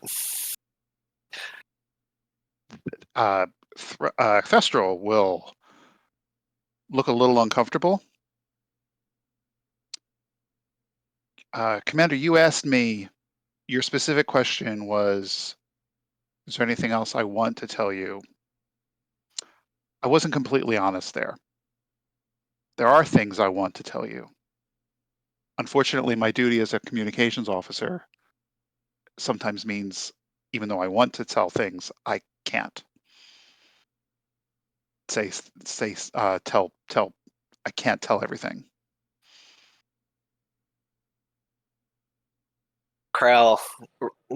Thestral will look a little uncomfortable. Commander, you asked me, your specific question was, is there anything else I want to tell you? I wasn't completely honest there. There are things I want to tell you. Unfortunately, my duty as a communications officer sometimes means, even though I want to tell things, I can't. Tell. I can't tell everything. Krell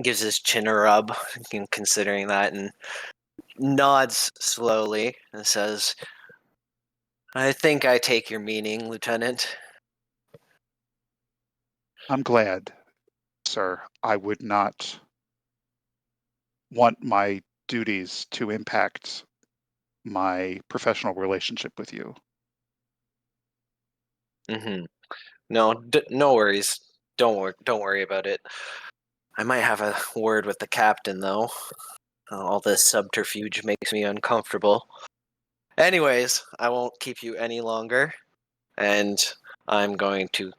gives his chin a rub, considering that, and nods slowly and says, "I think I take your meaning, Lieutenant." I'm glad, sir. I would not want my duties to impact my professional relationship with you. Mm-hmm. No, no worries. Don't worry about it. I might have a word with the captain, though. All this subterfuge makes me uncomfortable. Anyways, I won't keep you any longer, and I'm going to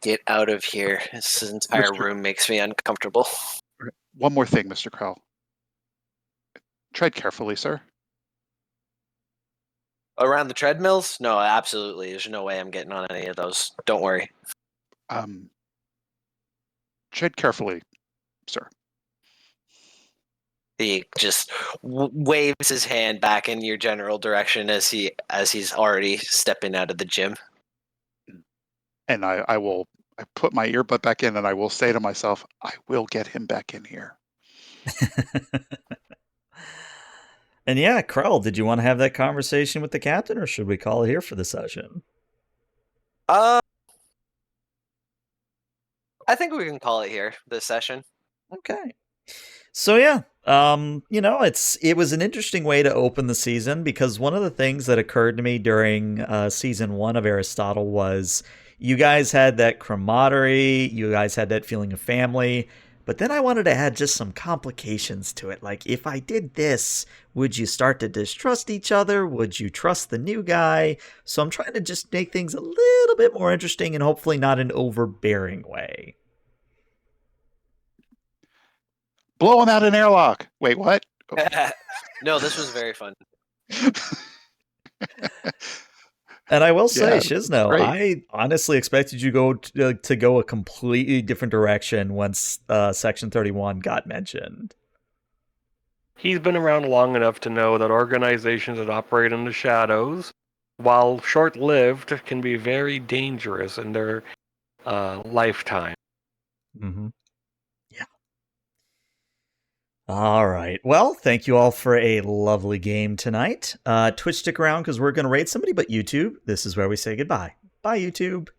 get out of here. This entire room makes me uncomfortable. One more thing, Mr. Krell. Tread carefully, sir. Around the treadmills? No, absolutely. There's no way I'm getting on any of those. Don't worry. Tread carefully, sir. He just waves his hand back in your general direction as he's already stepping out of the gym. And I put my earbud back in and I will say to myself, I will get him back in here. And yeah, Krell, did you want to have that conversation with the captain, or should we call it here for the session? I think we can call it here, this session. Okay. So yeah, it was an interesting way to open the season, because one of the things that occurred to me during season 1 of Aristotle was you guys had that camaraderie, you guys had that feeling of family, but then I wanted to add just some complications to it. Like, if I did this, would you start to distrust each other? Would you trust the new guy? So I'm trying to just make things a little bit more interesting, and hopefully not an overbearing way. Blow him out an airlock. Wait, what? No, this was very fun. And I will say, Yeah, it's Shizno, great. I honestly expected you to go a completely different direction once Section 31 got mentioned. He's been around long enough to know that organizations that operate in the shadows, while short-lived, can be very dangerous in their lifetime. Mm-hmm. Yeah. All right. Well, thank you all for a lovely game tonight. Twitch, stick around because we're going to raid somebody, but YouTube, this is where we say goodbye. Bye, YouTube.